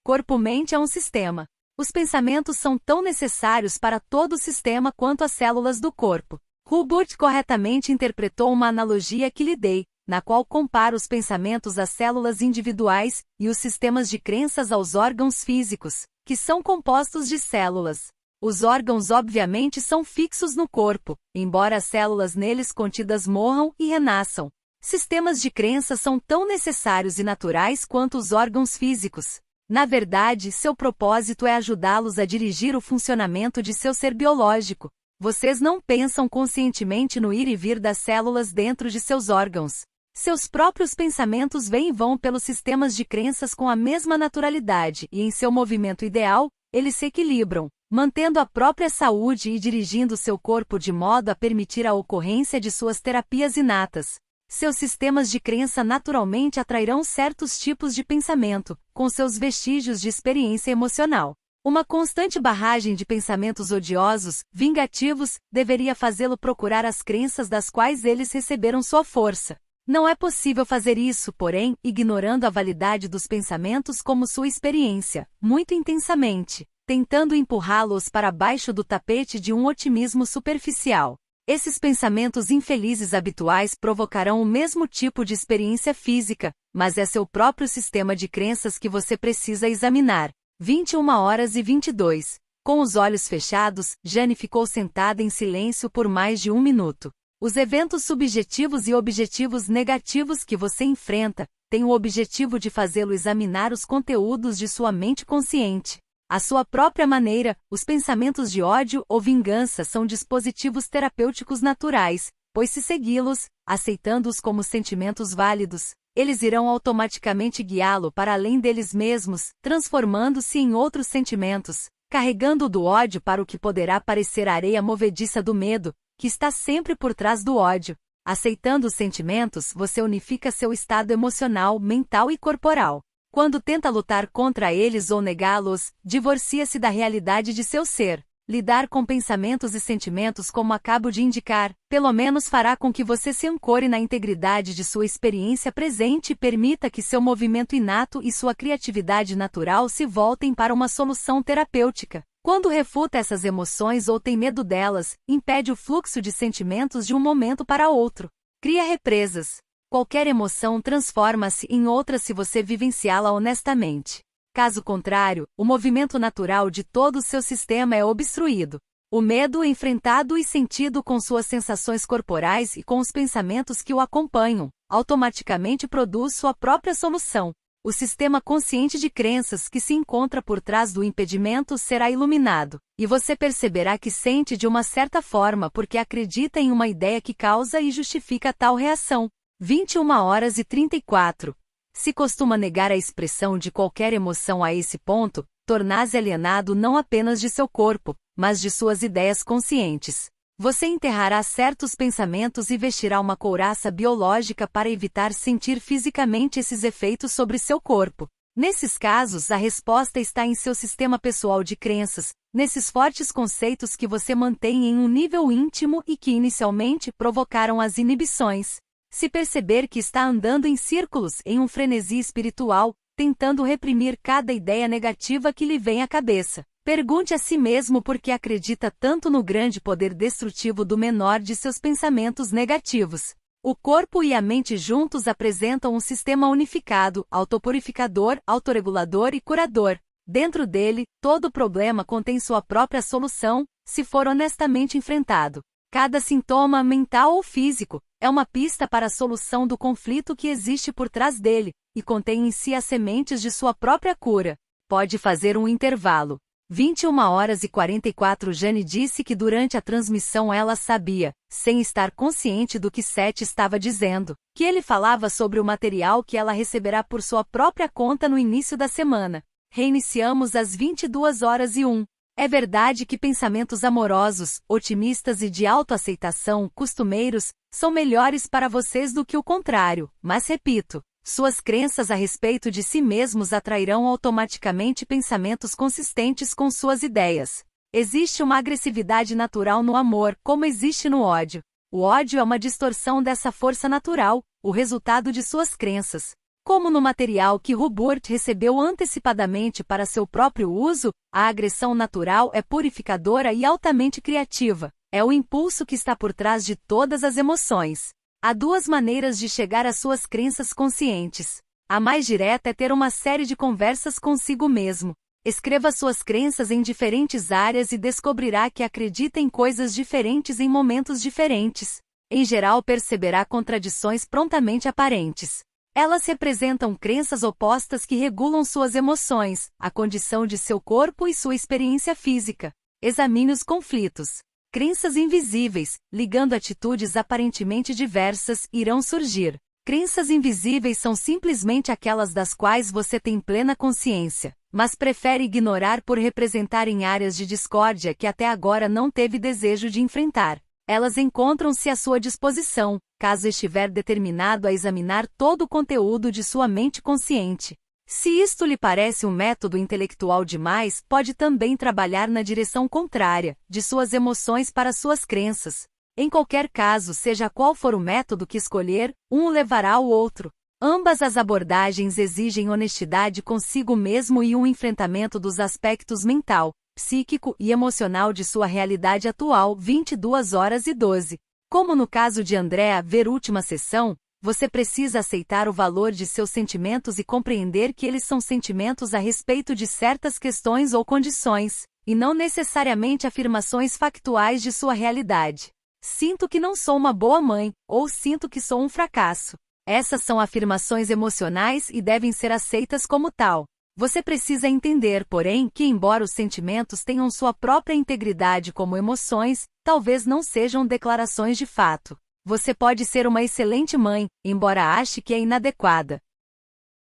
corpo-mente é um sistema. Os pensamentos são tão necessários para todo o sistema quanto as células do corpo. Ruburg corretamente interpretou uma analogia que lhe dei, na qual compara os pensamentos às células individuais e os sistemas de crenças aos órgãos físicos, que são compostos de células. Os órgãos obviamente são fixos no corpo, embora as células neles contidas morram e renasçam. Sistemas de crença são tão necessários e naturais quanto os órgãos físicos. Na verdade, seu propósito é ajudá-los a dirigir o funcionamento de seu ser biológico. Vocês não pensam conscientemente no ir e vir das células dentro de seus órgãos. Seus próprios pensamentos vêm e vão pelos sistemas de crenças com a mesma naturalidade e, em seu movimento ideal, eles se equilibram, mantendo a própria saúde e dirigindo seu corpo de modo a permitir a ocorrência de suas terapias inatas. Seus sistemas de crença naturalmente atrairão certos tipos de pensamento, com seus vestígios de experiência emocional. Uma constante barragem de pensamentos odiosos, vingativos, deveria fazê-lo procurar as crenças das quais eles receberam sua força. Não é possível fazer isso, porém, ignorando a validade dos pensamentos como sua experiência, muito intensamente, tentando empurrá-los para baixo do tapete de um otimismo superficial. Esses pensamentos infelizes habituais provocarão o mesmo tipo de experiência física, mas é seu próprio sistema de crenças que você precisa examinar. 21h22. Com os olhos fechados, Jane ficou sentada em silêncio por mais de 1 minuto. Os eventos subjetivos e objetivos negativos que você enfrenta têm o objetivo de fazê-lo examinar os conteúdos de sua mente consciente. À sua própria maneira, os pensamentos de ódio ou vingança são dispositivos terapêuticos naturais, pois se segui-los, aceitando-os como sentimentos válidos, eles irão automaticamente guiá-lo para além deles mesmos, transformando-se em outros sentimentos, carregando-o do ódio para o que poderá parecer a areia movediça do medo, que está sempre por trás do ódio. Aceitando os sentimentos, você unifica seu estado emocional, mental e corporal. Quando tenta lutar contra eles ou negá-los, divorcia-se da realidade de seu ser. Lidar com pensamentos e sentimentos como acabo de indicar, pelo menos fará com que você se ancore na integridade de sua experiência presente e permita que seu movimento inato e sua criatividade natural se voltem para uma solução terapêutica. Quando refuta essas emoções ou tem medo delas, impede o fluxo de sentimentos de um momento para outro. Cria represas. Qualquer emoção transforma-se em outra se você vivenciá-la honestamente. Caso contrário, o movimento natural de todo o seu sistema é obstruído. O medo enfrentado e sentido com suas sensações corporais e com os pensamentos que o acompanham, automaticamente produz sua própria solução. O sistema consciente de crenças que se encontra por trás do impedimento será iluminado, e você perceberá que sente de uma certa forma porque acredita em uma ideia que causa e justifica tal reação. 21h34. Se costuma negar a expressão de qualquer emoção a esse ponto, tornar-se alienado não apenas de seu corpo, mas de suas ideias conscientes. Você enterrará certos pensamentos e vestirá uma couraça biológica para evitar sentir fisicamente esses efeitos sobre seu corpo. Nesses casos, a resposta está em seu sistema pessoal de crenças, nesses fortes conceitos que você mantém em um nível íntimo e que inicialmente provocaram as inibições. Se perceber que está andando em círculos em um frenesi espiritual, tentando reprimir cada ideia negativa que lhe vem à cabeça, pergunte a si mesmo por que acredita tanto no grande poder destrutivo do menor de seus pensamentos negativos. O corpo e a mente juntos apresentam um sistema unificado, autopurificador, autorregulador e curador. Dentro dele, todo problema contém sua própria solução, se for honestamente enfrentado. Cada sintoma mental ou físico é uma pista para a solução do conflito que existe por trás dele, e contém em si as sementes de sua própria cura. Pode fazer um intervalo. 21h44. Jane disse que durante a transmissão ela sabia, sem estar consciente do que Seth estava dizendo, que ele falava sobre o material que ela receberá por sua própria conta no início da semana. Reiniciamos às 22h01. É verdade que pensamentos amorosos, otimistas e de autoaceitação, costumeiros, são melhores para vocês do que o contrário, mas repito, suas crenças a respeito de si mesmos atrairão automaticamente pensamentos consistentes com suas ideias. Existe uma agressividade natural no amor, como existe no ódio. O ódio é uma distorção dessa força natural, o resultado de suas crenças. Como no material que Hubert recebeu antecipadamente para seu próprio uso, a agressão natural é purificadora e altamente criativa. É o impulso que está por trás de todas as emoções. Há duas maneiras de chegar às suas crenças conscientes. A mais direta é ter uma série de conversas consigo mesmo. Escreva suas crenças em diferentes áreas e descobrirá que acredita em coisas diferentes em momentos diferentes. Em geral, perceberá contradições prontamente aparentes. Elas representam crenças opostas que regulam suas emoções, a condição de seu corpo e sua experiência física. Examine os conflitos. Crenças invisíveis, ligando atitudes aparentemente diversas, irão surgir. Crenças invisíveis são simplesmente aquelas das quais você tem plena consciência, mas prefere ignorar por representarem áreas de discórdia que até agora não teve desejo de enfrentar. Elas encontram-se à sua disposição, caso estiver determinado a examinar todo o conteúdo de sua mente consciente. Se isto lhe parece um método intelectual demais, pode também trabalhar na direção contrária, de suas emoções para suas crenças. Em qualquer caso, seja qual for o método que escolher, um o levará ao outro. Ambas as abordagens exigem honestidade consigo mesmo e um enfrentamento dos aspectos mental, psíquico e emocional de sua realidade atual. 22h12. Como no caso de Andrea, ver última sessão, você precisa aceitar o valor de seus sentimentos e compreender que eles são sentimentos a respeito de certas questões ou condições, e não necessariamente afirmações factuais de sua realidade. Sinto que não sou uma boa mãe, ou sinto que sou um fracasso. Essas são afirmações emocionais e devem ser aceitas como tal. Você precisa entender, porém, que embora os sentimentos tenham sua própria integridade como emoções, talvez não sejam declarações de fato. Você pode ser uma excelente mãe, embora ache que é inadequada.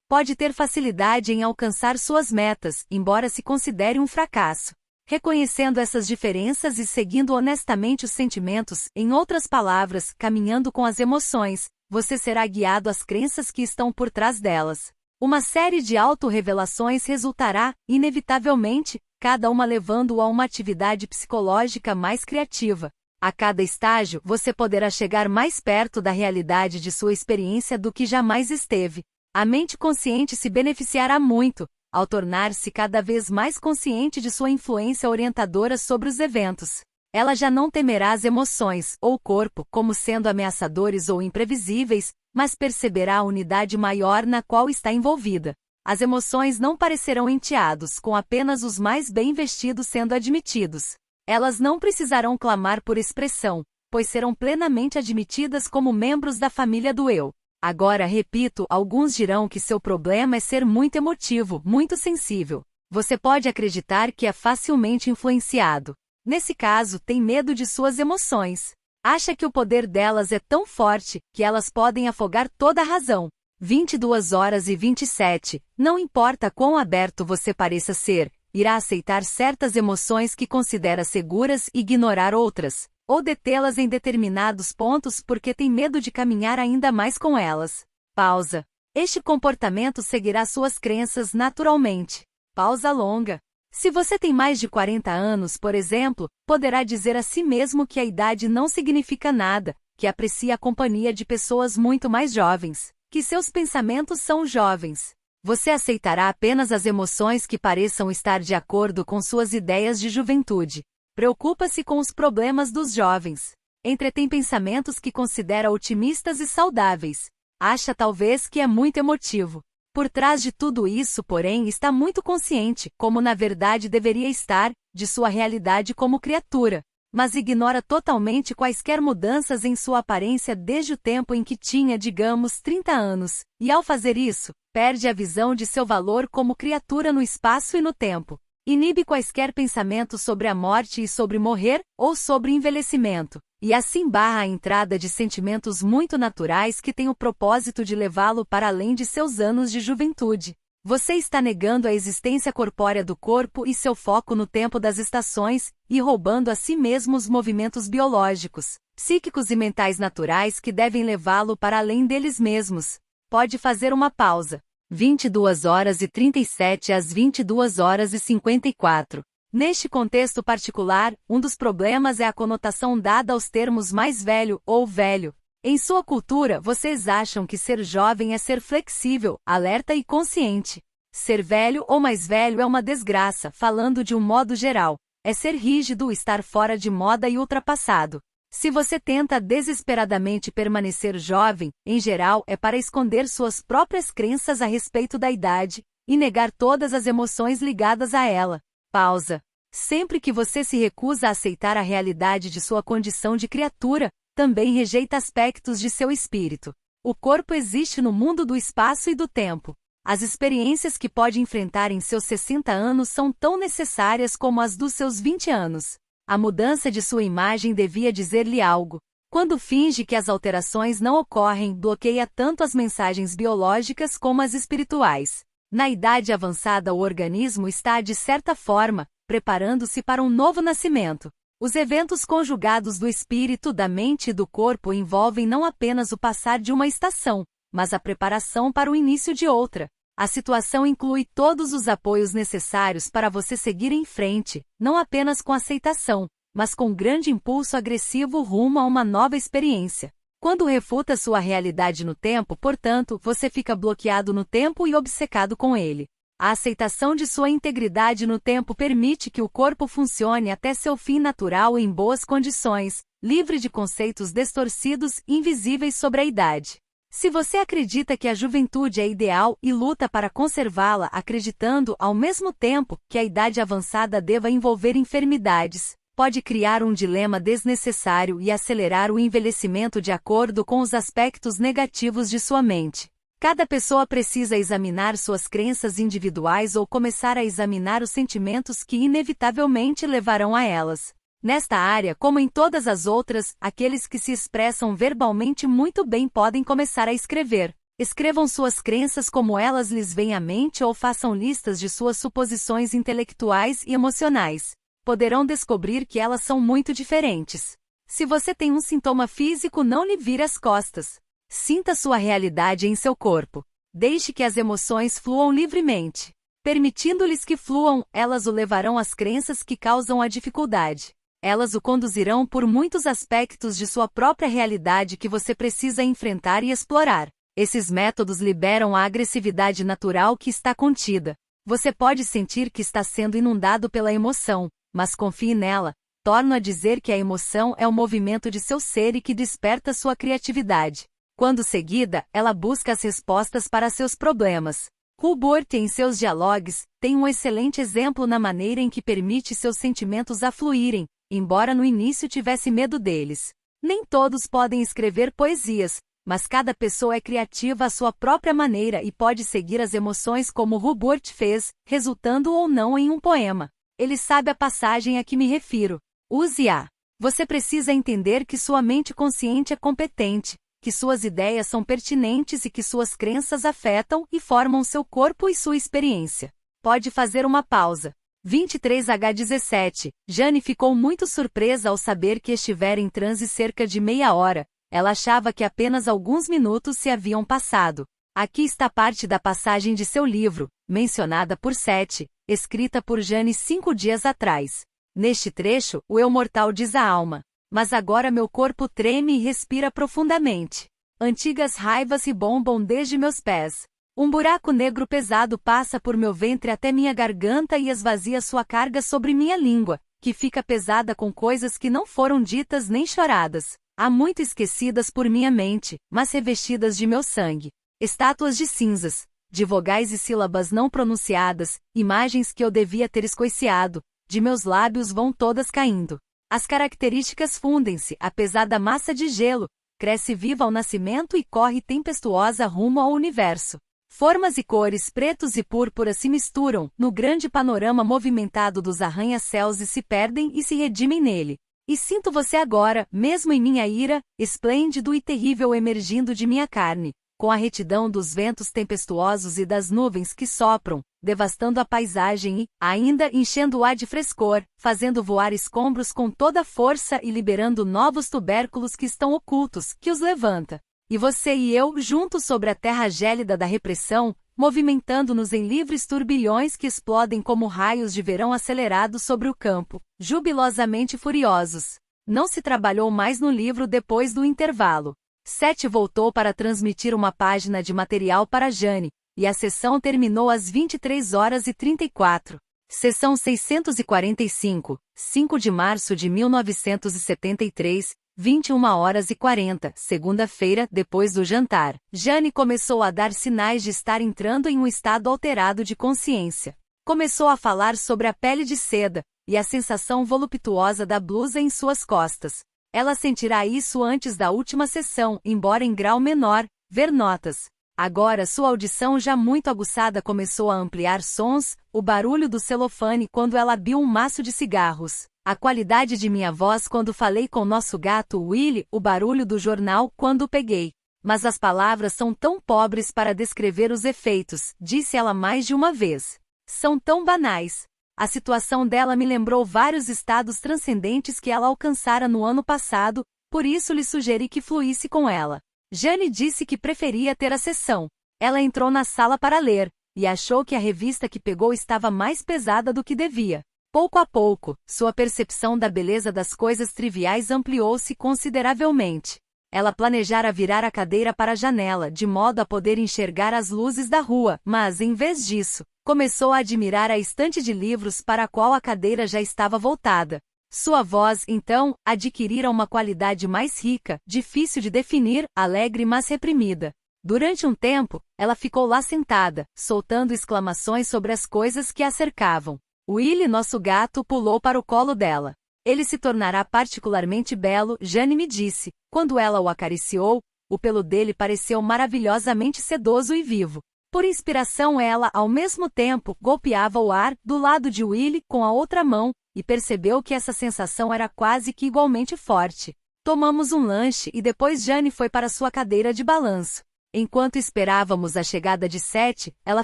Pode ter facilidade em alcançar suas metas, embora se considere um fracasso. Reconhecendo essas diferenças e seguindo honestamente os sentimentos, em outras palavras, caminhando com as emoções, você será guiado às crenças que estão por trás delas. Uma série de autorrevelações resultará, inevitavelmente, cada uma levando-o a uma atividade psicológica mais criativa. A cada estágio, você poderá chegar mais perto da realidade de sua experiência do que jamais esteve. A mente consciente se beneficiará muito, ao tornar-se cada vez mais consciente de sua influência orientadora sobre os eventos. Ela já não temerá as emoções, ou o corpo, como sendo ameaçadores ou imprevisíveis, mas perceberá a unidade maior na qual está envolvida. As emoções não parecerão enteados, com apenas os mais bem vestidos sendo admitidos. Elas não precisarão clamar por expressão, pois serão plenamente admitidas como membros da família do eu. Agora repito, alguns dirão que seu problema é ser muito emotivo, muito sensível. Você pode acreditar que é facilmente influenciado. Nesse caso, tem medo de suas emoções. Acha que o poder delas é tão forte, que elas podem afogar toda a razão. 22h27. Não importa quão aberto você pareça ser, irá aceitar certas emoções que considera seguras e ignorar outras, ou detê-las em determinados pontos porque tem medo de caminhar ainda mais com elas. Pausa. Este comportamento seguirá suas crenças naturalmente. Pausa longa. Se você tem mais de 40 anos, por exemplo, poderá dizer a si mesmo que a idade não significa nada, que aprecia a companhia de pessoas muito mais jovens, que seus pensamentos são jovens. Você aceitará apenas as emoções que pareçam estar de acordo com suas ideias de juventude. Preocupa-se com os problemas dos jovens. Entretém pensamentos que considera otimistas e saudáveis. Acha talvez que é muito emotivo. Por trás de tudo isso, porém, está muito consciente, como na verdade deveria estar, de sua realidade como criatura, mas ignora totalmente quaisquer mudanças em sua aparência desde o tempo em que tinha, digamos, 30 anos, e ao fazer isso, perde a visão de seu valor como criatura no espaço e no tempo. Inibe quaisquer pensamentos sobre a morte e sobre morrer, ou sobre envelhecimento, e assim barra a entrada de sentimentos muito naturais que têm o propósito de levá-lo para além de seus anos de juventude. Você está negando a existência corpórea do corpo e seu foco no tempo das estações, e roubando a si mesmo os movimentos biológicos, psíquicos e mentais naturais que devem levá-lo para além deles mesmos. Pode fazer uma pausa. 22h37 às 22h54. Neste contexto particular, um dos problemas é a conotação dada aos termos mais velho ou velho. Em sua cultura, vocês acham que ser jovem é ser flexível, alerta e consciente. Ser velho ou mais velho é uma desgraça, falando de um modo geral. É ser rígido, estar fora de moda e ultrapassado. Se você tenta desesperadamente permanecer jovem, em geral é para esconder suas próprias crenças a respeito da idade, e negar todas as emoções ligadas a ela. Pausa. Sempre que você se recusa a aceitar a realidade de sua condição de criatura, também rejeita aspectos de seu espírito. O corpo existe no mundo do espaço e do tempo. As experiências que pode enfrentar em seus 60 anos são tão necessárias como as dos seus 20 anos. A mudança de sua imagem devia dizer-lhe algo. Quando finge que as alterações não ocorrem, bloqueia tanto as mensagens biológicas como as espirituais. Na idade avançada, o organismo está, de certa forma, preparando-se para um novo nascimento. Os eventos conjugados do espírito, da mente e do corpo envolvem não apenas o passar de uma estação, mas a preparação para o início de outra. A situação inclui todos os apoios necessários para você seguir em frente, não apenas com aceitação, mas com grande impulso agressivo rumo a uma nova experiência. Quando refuta sua realidade no tempo, portanto, você fica bloqueado no tempo e obcecado com ele. A aceitação de sua integridade no tempo permite que o corpo funcione até seu fim natural em boas condições, livre de conceitos distorcidos e invisíveis sobre a idade. Se você acredita que a juventude é ideal e luta para conservá-la, acreditando, ao mesmo tempo, que a idade avançada deva envolver enfermidades, pode criar um dilema desnecessário e acelerar o envelhecimento de acordo com os aspectos negativos de sua mente. Cada pessoa precisa examinar suas crenças individuais ou começar a examinar os sentimentos que inevitavelmente levarão a elas. Nesta área, como em todas as outras, aqueles que se expressam verbalmente muito bem podem começar a escrever. Escrevam suas crenças como elas lhes vêm à mente ou façam listas de suas suposições intelectuais e emocionais. Poderão descobrir que elas são muito diferentes. Se você tem um sintoma físico, não lhe vire as costas. Sinta sua realidade em seu corpo. Deixe que as emoções fluam livremente. Permitindo-lhes que fluam, elas o levarão às crenças que causam a dificuldade. Elas o conduzirão por muitos aspectos de sua própria realidade que você precisa enfrentar e explorar. Esses métodos liberam a agressividade natural que está contida. Você pode sentir que está sendo inundado pela emoção, mas confie nela. Torno a dizer que a emoção é o movimento de seu ser e que desperta sua criatividade. Quando seguida, ela busca as respostas para seus problemas. Hubert, em seus diálogos, tem um excelente exemplo na maneira em que permite seus sentimentos afluírem, embora no início tivesse medo deles. Nem todos podem escrever poesias, mas cada pessoa é criativa à sua própria maneira e pode seguir as emoções como Hubert fez, resultando ou não em um poema. Ele sabe a passagem a que me refiro. Use-a. Você precisa entender que sua mente consciente é competente, que suas ideias são pertinentes e que suas crenças afetam e formam seu corpo e sua experiência. Pode fazer uma pausa. 23H17. Jane ficou muito surpresa ao saber que estivera em transe cerca de meia hora. Ela achava que apenas alguns minutos se haviam passado. Aqui está parte da passagem de seu livro, mencionada por Seth, escrita por Jane 5 dias atrás. Neste trecho, o eu mortal diz à alma: mas agora meu corpo treme e respira profundamente. Antigas raivas rebombam desde meus pés. Um buraco negro pesado passa por meu ventre até minha garganta e esvazia sua carga sobre minha língua, que fica pesada com coisas que não foram ditas nem choradas. Há muito esquecidas por minha mente, mas revestidas de meu sangue. Estátuas de cinzas, de vogais e sílabas não pronunciadas, imagens que eu devia ter escoiciado, de meus lábios vão todas caindo. As características fundem-se, a pesada massa de gelo, cresce viva ao nascimento e corre tempestuosa rumo ao universo. Formas e cores pretos e púrpuras se misturam, no grande panorama movimentado dos arranha-céus e se perdem e se redimem nele. E sinto você agora, mesmo em minha ira, esplêndido e terrível emergindo de minha carne, com a retidão dos ventos tempestuosos e das nuvens que sopram, devastando a paisagem e, ainda, enchendo-a de frescor, fazendo voar escombros com toda a força e liberando novos tubérculos que estão ocultos, que os levanta. E você e eu, juntos sobre a terra gélida da repressão, movimentando-nos em livres turbilhões que explodem como raios de verão acelerados sobre o campo, jubilosamente furiosos. Não se trabalhou mais no livro depois do intervalo. Seth voltou para transmitir uma página de material para Jane, e a sessão terminou às 23h34. Sessão 645, 5 de março de 1973, 21h40, segunda-feira, depois do jantar. Jane começou a dar sinais de estar entrando em um estado alterado de consciência. Começou a falar sobre a pele de seda, e a sensação voluptuosa da blusa em suas costas. Ela sentirá isso antes da última sessão, embora em grau menor, Ver notas. Agora sua audição já muito aguçada começou a ampliar sons, o barulho do celofane quando ela abriu um maço de cigarros, a qualidade de minha voz quando falei com nosso gato Willy, o barulho do jornal quando o peguei. Mas as palavras são tão pobres para descrever os efeitos, disse ela mais de uma vez. São tão banais. A situação dela me lembrou vários estados transcendentes que ela alcançara no ano passado, por isso lhe sugeri que fluísse com ela. Jane disse que preferia ter a sessão. Ela entrou na sala para ler, e achou que a revista que pegou estava mais pesada do que devia. Pouco a pouco, sua percepção da beleza das coisas triviais ampliou-se consideravelmente. Ela planejara virar a cadeira para a janela, de modo a poder enxergar as luzes da rua, mas, em vez disso, começou a admirar a estante de livros para a qual a cadeira já estava voltada. Sua voz, então, adquirira uma qualidade mais rica, difícil de definir, alegre mas reprimida. Durante um tempo, ela ficou lá sentada, soltando exclamações sobre as coisas que a cercavam. Willy, nosso gato, pulou para o colo dela. Ele se tornará particularmente belo, Jane me disse. Quando ela o acariciou, o pelo dele pareceu maravilhosamente sedoso e vivo. Por inspiração ela, ao mesmo tempo, golpeava o ar, do lado de Willy, com a outra mão, e percebeu que essa sensação era quase que igualmente forte. Tomamos um lanche e depois Jane foi para sua cadeira de balanço. Enquanto esperávamos a chegada de Seth, ela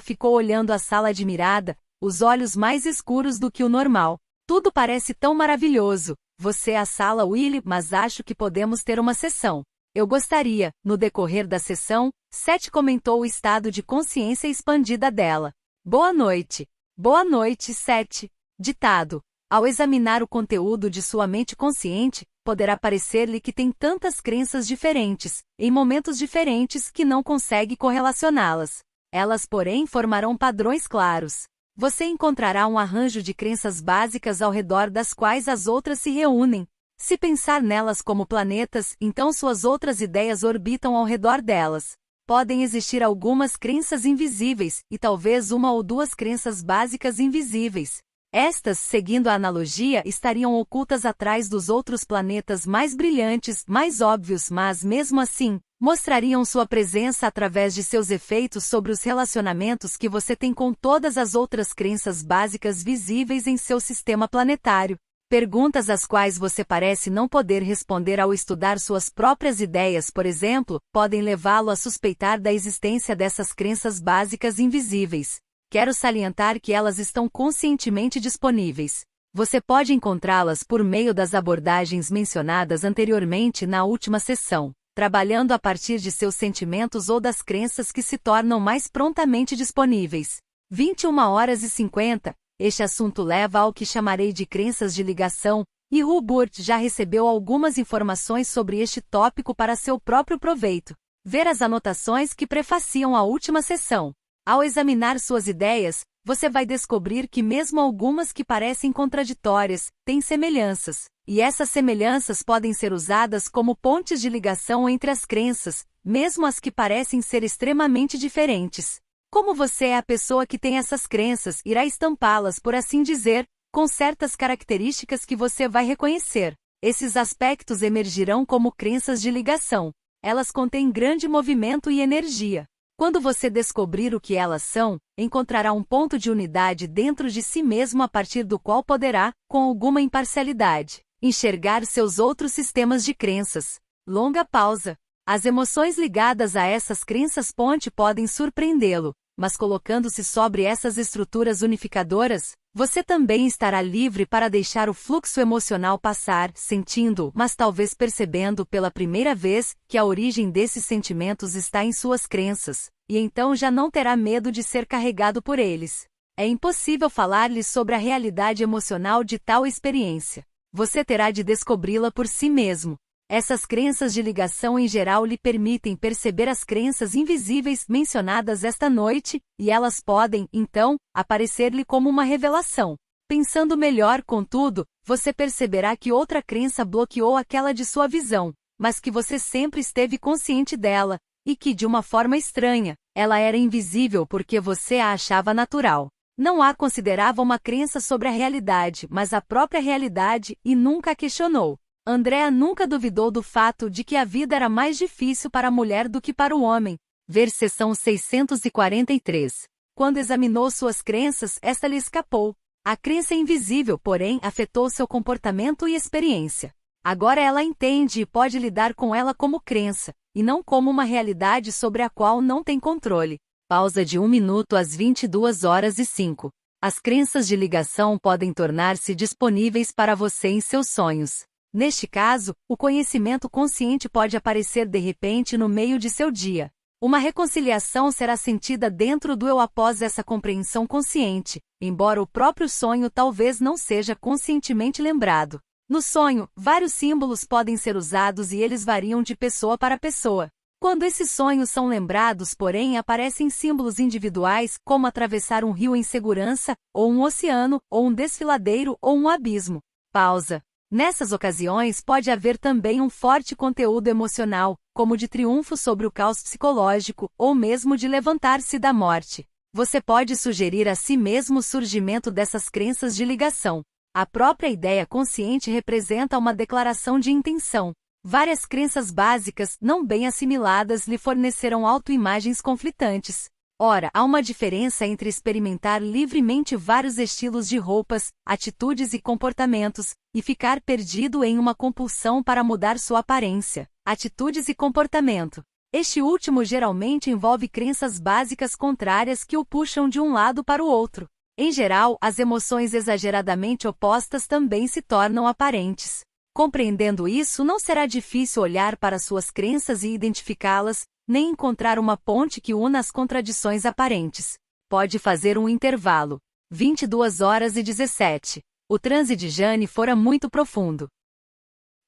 ficou olhando a sala admirada, os olhos mais escuros do que o normal. Tudo parece tão maravilhoso. Você é a sala, Willy, mas acho que podemos ter uma sessão. Eu gostaria, no decorrer da sessão, Seth comentou o estado de consciência expandida dela. Boa noite. Boa noite, Seth. Ditado. Ao examinar o conteúdo de sua mente consciente, poderá parecer-lhe que tem tantas crenças diferentes, em momentos diferentes que não consegue correlacioná-las. Elas, porém, formarão padrões claros. Você encontrará um arranjo de crenças básicas ao redor das quais as outras se reúnem. Se pensar nelas como planetas, então suas outras ideias orbitam ao redor delas. Podem existir algumas crenças invisíveis, e talvez uma ou duas crenças básicas invisíveis. Estas, seguindo a analogia, estariam ocultas atrás dos outros planetas mais brilhantes, mais óbvios, mas, mesmo assim, mostrariam sua presença através de seus efeitos sobre os relacionamentos que você tem com todas as outras crenças básicas visíveis em seu sistema planetário. Perguntas às quais você parece não poder responder ao estudar suas próprias ideias, por exemplo, podem levá-lo a suspeitar da existência dessas crenças básicas invisíveis. Quero salientar que elas estão conscientemente disponíveis. Você pode encontrá-las por meio das abordagens mencionadas anteriormente na última sessão, trabalhando a partir de seus sentimentos ou das crenças que se tornam mais prontamente disponíveis. 21h50. Este assunto leva ao que chamarei de crenças de ligação, e Hubert já recebeu algumas informações sobre este tópico para seu próprio proveito. Ver as anotações que prefaciam a última sessão. Ao examinar suas ideias, você vai descobrir que mesmo algumas que parecem contraditórias, têm semelhanças, e essas semelhanças podem ser usadas como pontes de ligação entre as crenças, mesmo as que parecem ser extremamente diferentes. Como você é a pessoa que tem essas crenças, irá estampá-las, por assim dizer, com certas características que você vai reconhecer. Esses aspectos emergirão como crenças de ligação. Elas contêm grande movimento e energia. Quando você descobrir o que elas são, encontrará um ponto de unidade dentro de si mesmo a partir do qual poderá, com alguma imparcialidade, enxergar seus outros sistemas de crenças. Longa pausa. As emoções ligadas a essas crenças ponte podem surpreendê-lo, mas colocando-se sobre essas estruturas unificadoras, você também estará livre para deixar o fluxo emocional passar, sentindo, mas talvez percebendo pela primeira vez, que a origem desses sentimentos está em suas crenças, e então já não terá medo de ser carregado por eles. É impossível falar-lhe sobre a realidade emocional de tal experiência. Você terá de descobri-la por si mesmo. Essas crenças de ligação em geral lhe permitem perceber as crenças invisíveis mencionadas esta noite, e elas podem, então, aparecer-lhe como uma revelação. Pensando melhor, contudo, você perceberá que outra crença bloqueou aquela de sua visão, mas que você sempre esteve consciente dela, e que, de uma forma estranha, ela era invisível porque você a achava natural. Não a considerava uma crença sobre a realidade, mas a própria realidade, e nunca a questionou. Andrea nunca duvidou do fato de que a vida era mais difícil para a mulher do que para o homem. Ver seção 643. Quando examinou suas crenças, esta lhe escapou. A crença invisível, porém, afetou seu comportamento e experiência. Agora ela entende e pode lidar com ela como crença, e não como uma realidade sobre a qual não tem controle. Pausa de 1 minuto às 22h05. As crenças de ligação podem tornar-se disponíveis para você em seus sonhos. Neste caso, o conhecimento consciente pode aparecer de repente no meio de seu dia. Uma reconciliação será sentida dentro do eu após essa compreensão consciente, embora o próprio sonho talvez não seja conscientemente lembrado. No sonho, vários símbolos podem ser usados e eles variam de pessoa para pessoa. Quando esses sonhos são lembrados, porém, aparecem símbolos individuais, como atravessar um rio em segurança, ou um oceano, ou um desfiladeiro, ou um abismo. Pausa. Nessas ocasiões pode haver também um forte conteúdo emocional, como de triunfo sobre o caos psicológico, ou mesmo de levantar-se da morte. Você pode sugerir a si mesmo o surgimento dessas crenças de ligação. A própria ideia consciente representa uma declaração de intenção. Várias crenças básicas, não bem assimiladas, lhe fornecerão autoimagens conflitantes. Ora, há uma diferença entre experimentar livremente vários estilos de roupas, atitudes e comportamentos, e ficar perdido em uma compulsão para mudar sua aparência, atitudes e comportamento. Este último geralmente envolve crenças básicas contrárias que o puxam de um lado para o outro. Em geral, as emoções exageradamente opostas também se tornam aparentes. Compreendendo isso, não será difícil olhar para suas crenças e identificá-las, nem encontrar uma ponte que una as contradições aparentes. Pode fazer um intervalo. 22h17. O transe de Jane fora muito profundo.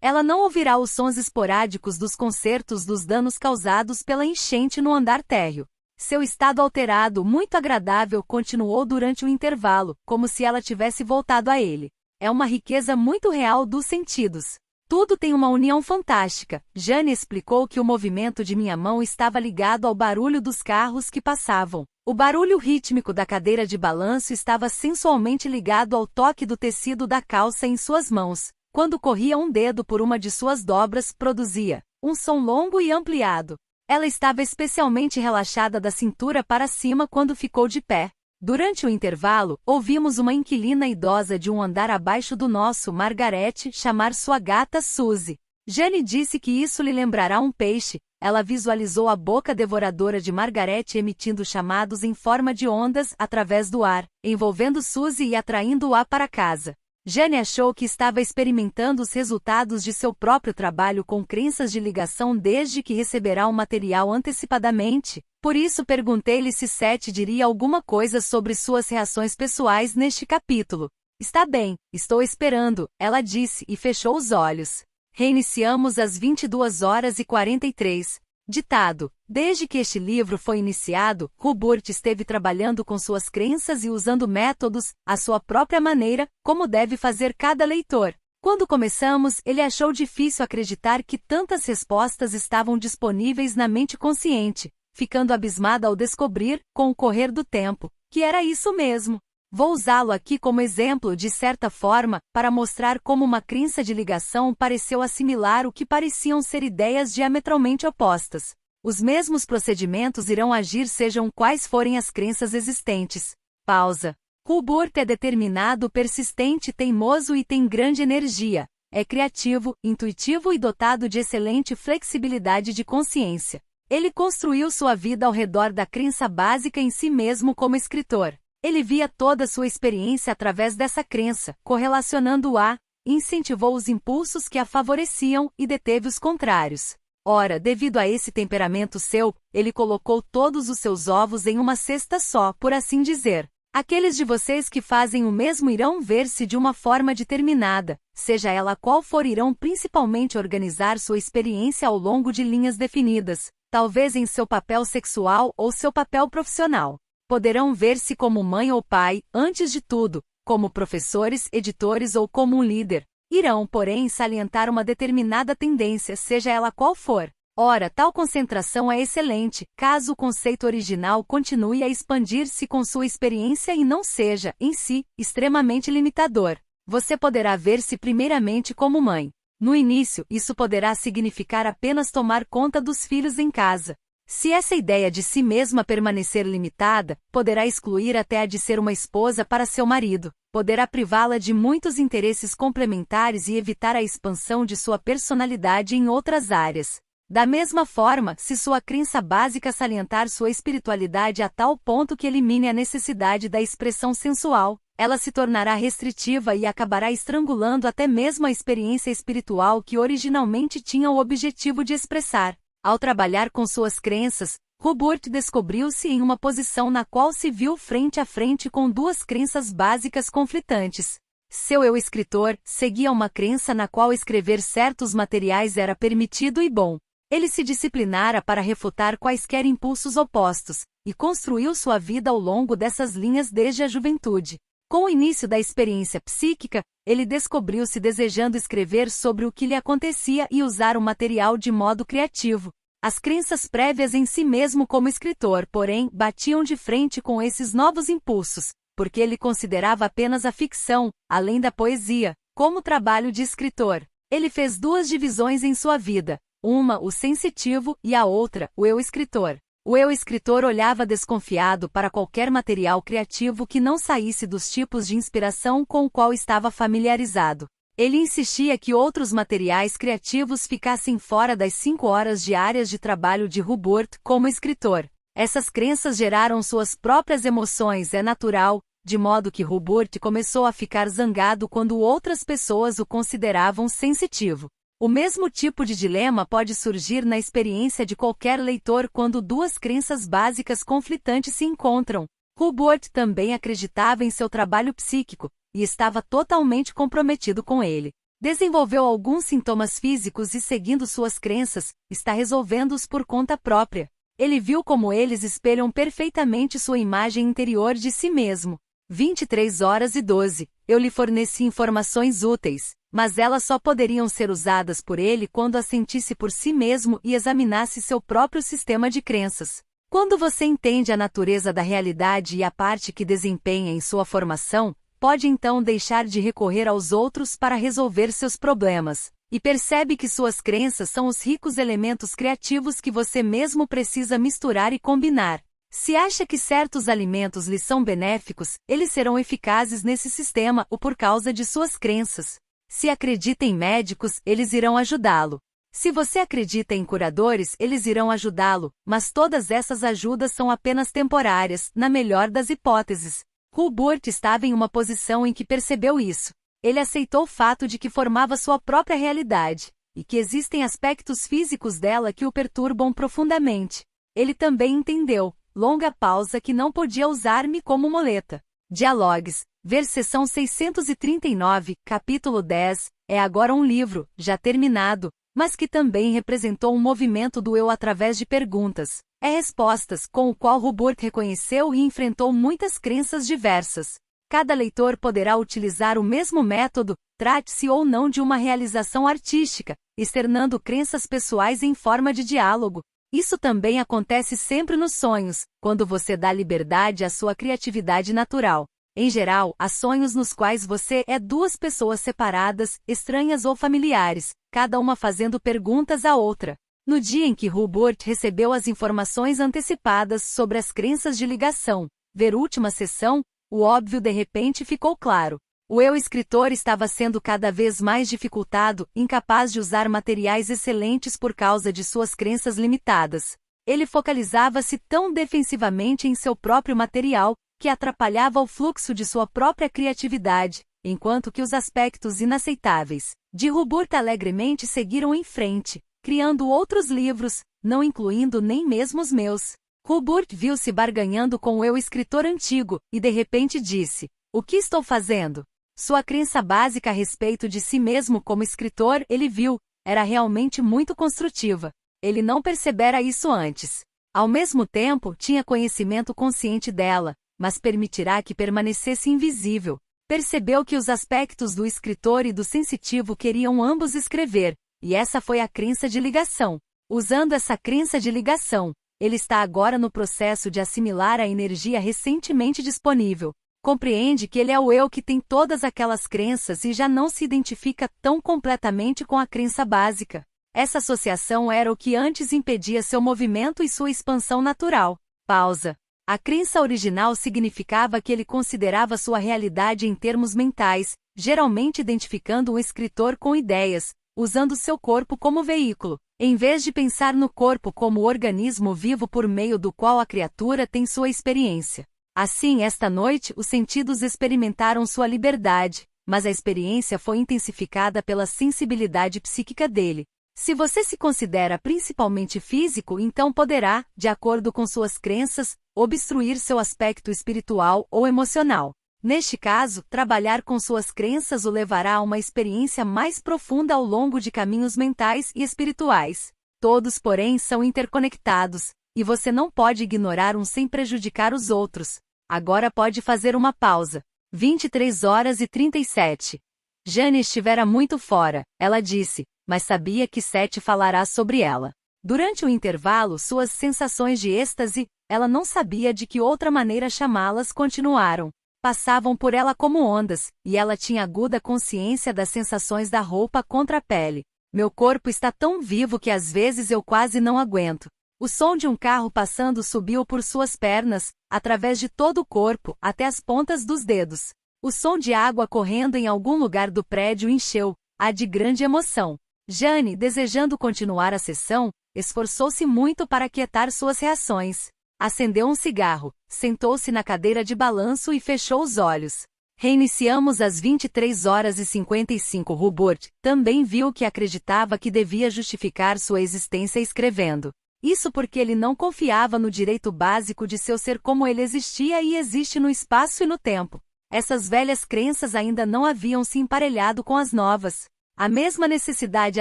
Ela não ouvirá os sons esporádicos dos concertos dos danos causados pela enchente no andar térreo. Seu estado alterado, muito agradável, continuou durante o intervalo, como se ela tivesse voltado a ele. É uma riqueza muito real dos sentidos. Tudo tem uma união fantástica. Jane explicou que o movimento de minha mão estava ligado ao barulho dos carros que passavam. O barulho rítmico da cadeira de balanço estava sensualmente ligado ao toque do tecido da calça em suas mãos. Quando corria um dedo por uma de suas dobras, produzia um som longo e ampliado. Ela estava especialmente relaxada da cintura para cima quando ficou de pé. Durante o intervalo, ouvimos uma inquilina idosa de um andar abaixo do nosso, Margaret, chamar sua gata Suzy. Jane disse que isso lhe lembrará um peixe. Ela visualizou a boca devoradora de Margaret emitindo chamados em forma de ondas através do ar, envolvendo Suzy e atraindo-a para casa. Jane achou que estava experimentando os resultados de seu próprio trabalho com crenças de ligação desde que receberá o material antecipadamente. Por isso perguntei-lhe se Seth diria alguma coisa sobre suas reações pessoais neste capítulo. Está bem, estou esperando, ela disse e fechou os olhos. Reiniciamos às 22h43. Ditado. Desde que este livro foi iniciado, Hubert esteve trabalhando com suas crenças e usando métodos, à sua própria maneira, como deve fazer cada leitor. Quando começamos, ele achou difícil acreditar que tantas respostas estavam disponíveis na mente consciente, ficando abismada ao descobrir, com o correr do tempo, que era isso mesmo. Vou usá-lo aqui como exemplo de certa forma, para mostrar como uma crença de ligação pareceu assimilar o que pareciam ser ideias diametralmente opostas. Os mesmos procedimentos irão agir sejam quais forem as crenças existentes. Pausa. Hubert é determinado, persistente, teimoso e tem grande energia. É criativo, intuitivo e dotado de excelente flexibilidade de consciência. Ele construiu sua vida ao redor da crença básica em si mesmo como escritor. Ele via toda sua experiência através dessa crença, correlacionando-a, incentivou os impulsos que a favoreciam e deteve os contrários. Ora, devido a esse temperamento seu, ele colocou todos os seus ovos em uma cesta só, por assim dizer. Aqueles de vocês que fazem o mesmo irão ver-se de uma forma determinada, seja ela qual for, irão principalmente organizar sua experiência ao longo de linhas definidas, talvez em seu papel sexual ou seu papel profissional. Poderão ver-se como mãe ou pai, antes de tudo, como professores, editores ou como um líder. Irão, porém, salientar uma determinada tendência, seja ela qual for. Ora, tal concentração é excelente, caso o conceito original continue a expandir-se com sua experiência e não seja, em si, extremamente limitador. Você poderá ver-se primeiramente como mãe. No início, isso poderá significar apenas tomar conta dos filhos em casa. Se essa ideia de si mesma permanecer limitada, poderá excluir até a de ser uma esposa para seu marido, poderá privá-la de muitos interesses complementares e evitar a expansão de sua personalidade em outras áreas. Da mesma forma, se sua crença básica salientar sua espiritualidade a tal ponto que elimine a necessidade da expressão sensual, ela se tornará restritiva e acabará estrangulando até mesmo a experiência espiritual que originalmente tinha o objetivo de expressar. Ao trabalhar com suas crenças, Hubert descobriu-se em uma posição na qual se viu frente a frente com duas crenças básicas conflitantes. Seu eu escritor seguia uma crença na qual escrever certos materiais era permitido e bom. Ele se disciplinara para refutar quaisquer impulsos opostos, e construiu sua vida ao longo dessas linhas desde a juventude. Com o início da experiência psíquica, ele descobriu-se desejando escrever sobre o que lhe acontecia e usar o material de modo criativo. As crenças prévias em si mesmo como escritor, porém, batiam de frente com esses novos impulsos, porque ele considerava apenas a ficção, além da poesia, como trabalho de escritor. Ele fez duas divisões em sua vida, uma o sensitivo e a outra o eu escritor. O eu escritor olhava desconfiado para qualquer material criativo que não saísse dos tipos de inspiração com o qual estava familiarizado. Ele insistia que outros materiais criativos ficassem fora das 5 horas diárias de trabalho de Hubert como escritor. Essas crenças geraram suas próprias emoções, é natural, de modo que Hubert começou a ficar zangado quando outras pessoas o consideravam sensitivo. O mesmo tipo de dilema pode surgir na experiência de qualquer leitor quando duas crenças básicas conflitantes se encontram. Hubert também acreditava em seu trabalho psíquico, e estava totalmente comprometido com ele. Desenvolveu alguns sintomas físicos e, seguindo suas crenças, está resolvendo-os por conta própria. Ele viu como eles espelham perfeitamente sua imagem interior de si mesmo. 23h12. Eu lhe forneci informações úteis, mas elas só poderiam ser usadas por ele quando as sentisse por si mesmo e examinasse seu próprio sistema de crenças. Quando você entende a natureza da realidade e a parte que desempenha em sua formação, pode então deixar de recorrer aos outros para resolver seus problemas, e percebe que suas crenças são os ricos elementos criativos que você mesmo precisa misturar e combinar. Se acha que certos alimentos lhe são benéficos, eles serão eficazes nesse sistema ou por causa de suas crenças. Se acredita em médicos, eles irão ajudá-lo. Se você acredita em curadores, eles irão ajudá-lo, mas todas essas ajudas são apenas temporárias, na melhor das hipóteses. Hubert estava em uma posição em que percebeu isso. Ele aceitou o fato de que formava sua própria realidade, e que existem aspectos físicos dela que o perturbam profundamente. Ele também entendeu, longa pausa, que não podia usar-me como muleta. Dialogues, ver seção 639, capítulo 10, é agora um livro, já terminado, mas que também representou um movimento do eu através de perguntas, respostas, com o qual Hubert reconheceu e enfrentou muitas crenças diversas. Cada leitor poderá utilizar o mesmo método, trate-se ou não de uma realização artística, externando crenças pessoais em forma de diálogo. Isso também acontece sempre nos sonhos, quando você dá liberdade à sua criatividade natural. Em geral, há sonhos nos quais você é duas pessoas separadas, estranhas ou familiares, cada uma fazendo perguntas à outra. No dia em que Hubert recebeu as informações antecipadas sobre as crenças de ligação, ver última sessão, o óbvio de repente ficou claro. O eu escritor estava sendo cada vez mais dificultado, incapaz de usar materiais excelentes por causa de suas crenças limitadas. Ele focalizava-se tão defensivamente em seu próprio material, que atrapalhava o fluxo de sua própria criatividade, enquanto que os aspectos inaceitáveis de Hubert alegremente seguiram em frente, criando outros livros, não incluindo nem mesmo os meus. Hubert viu-se barganhando com o eu escritor antigo, e de repente disse: "O que estou fazendo?" Sua crença básica a respeito de si mesmo como escritor, ele viu, era realmente muito construtiva. Ele não percebera isso antes. Ao mesmo tempo, tinha conhecimento consciente dela, mas permitirá que permanecesse invisível. Percebeu que os aspectos do escritor e do sensitivo queriam ambos escrever, e essa foi a crença de ligação. Usando essa crença de ligação, ele está agora no processo de assimilar a energia recentemente disponível. Compreende que ele é o eu que tem todas aquelas crenças e já não se identifica tão completamente com a crença básica. Essa associação era o que antes impedia seu movimento e sua expansão natural. Pausa. A crença original significava que ele considerava sua realidade em termos mentais, geralmente identificando um escritor com ideias, usando seu corpo como veículo, em vez de pensar no corpo como o organismo vivo por meio do qual a criatura tem sua experiência. Assim, esta noite, os sentidos experimentaram sua liberdade, mas a experiência foi intensificada pela sensibilidade psíquica dele. Se você se considera principalmente físico, então poderá, de acordo com suas crenças, obstruir seu aspecto espiritual ou emocional. Neste caso, trabalhar com suas crenças o levará a uma experiência mais profunda ao longo de caminhos mentais e espirituais. Todos, porém, são interconectados, e você não pode ignorar um sem prejudicar os outros. Agora pode fazer uma pausa. 23h37. Jane estivera muito fora, ela disse, mas sabia que Seth falará sobre ela. Durante o intervalo, suas sensações de êxtase, ela não sabia de que outra maneira chamá-las, continuaram. Passavam por ela como ondas, e ela tinha aguda consciência das sensações da roupa contra a pele. Meu corpo está tão vivo que às vezes eu quase não aguento. O som de um carro passando subiu por suas pernas, através de todo o corpo, até as pontas dos dedos. O som de água correndo em algum lugar do prédio encheu-a de grande emoção. Jane, desejando continuar a sessão, esforçou-se muito para aquietar suas reações. Acendeu um cigarro, sentou-se na cadeira de balanço e fechou os olhos. Reiniciamos às 23h55. Hubert também viu que acreditava que devia justificar sua existência escrevendo. Isso porque ele não confiava no direito básico de seu ser como ele existia e existe no espaço e no tempo. Essas velhas crenças ainda não haviam se emparelhado com as novas. A mesma necessidade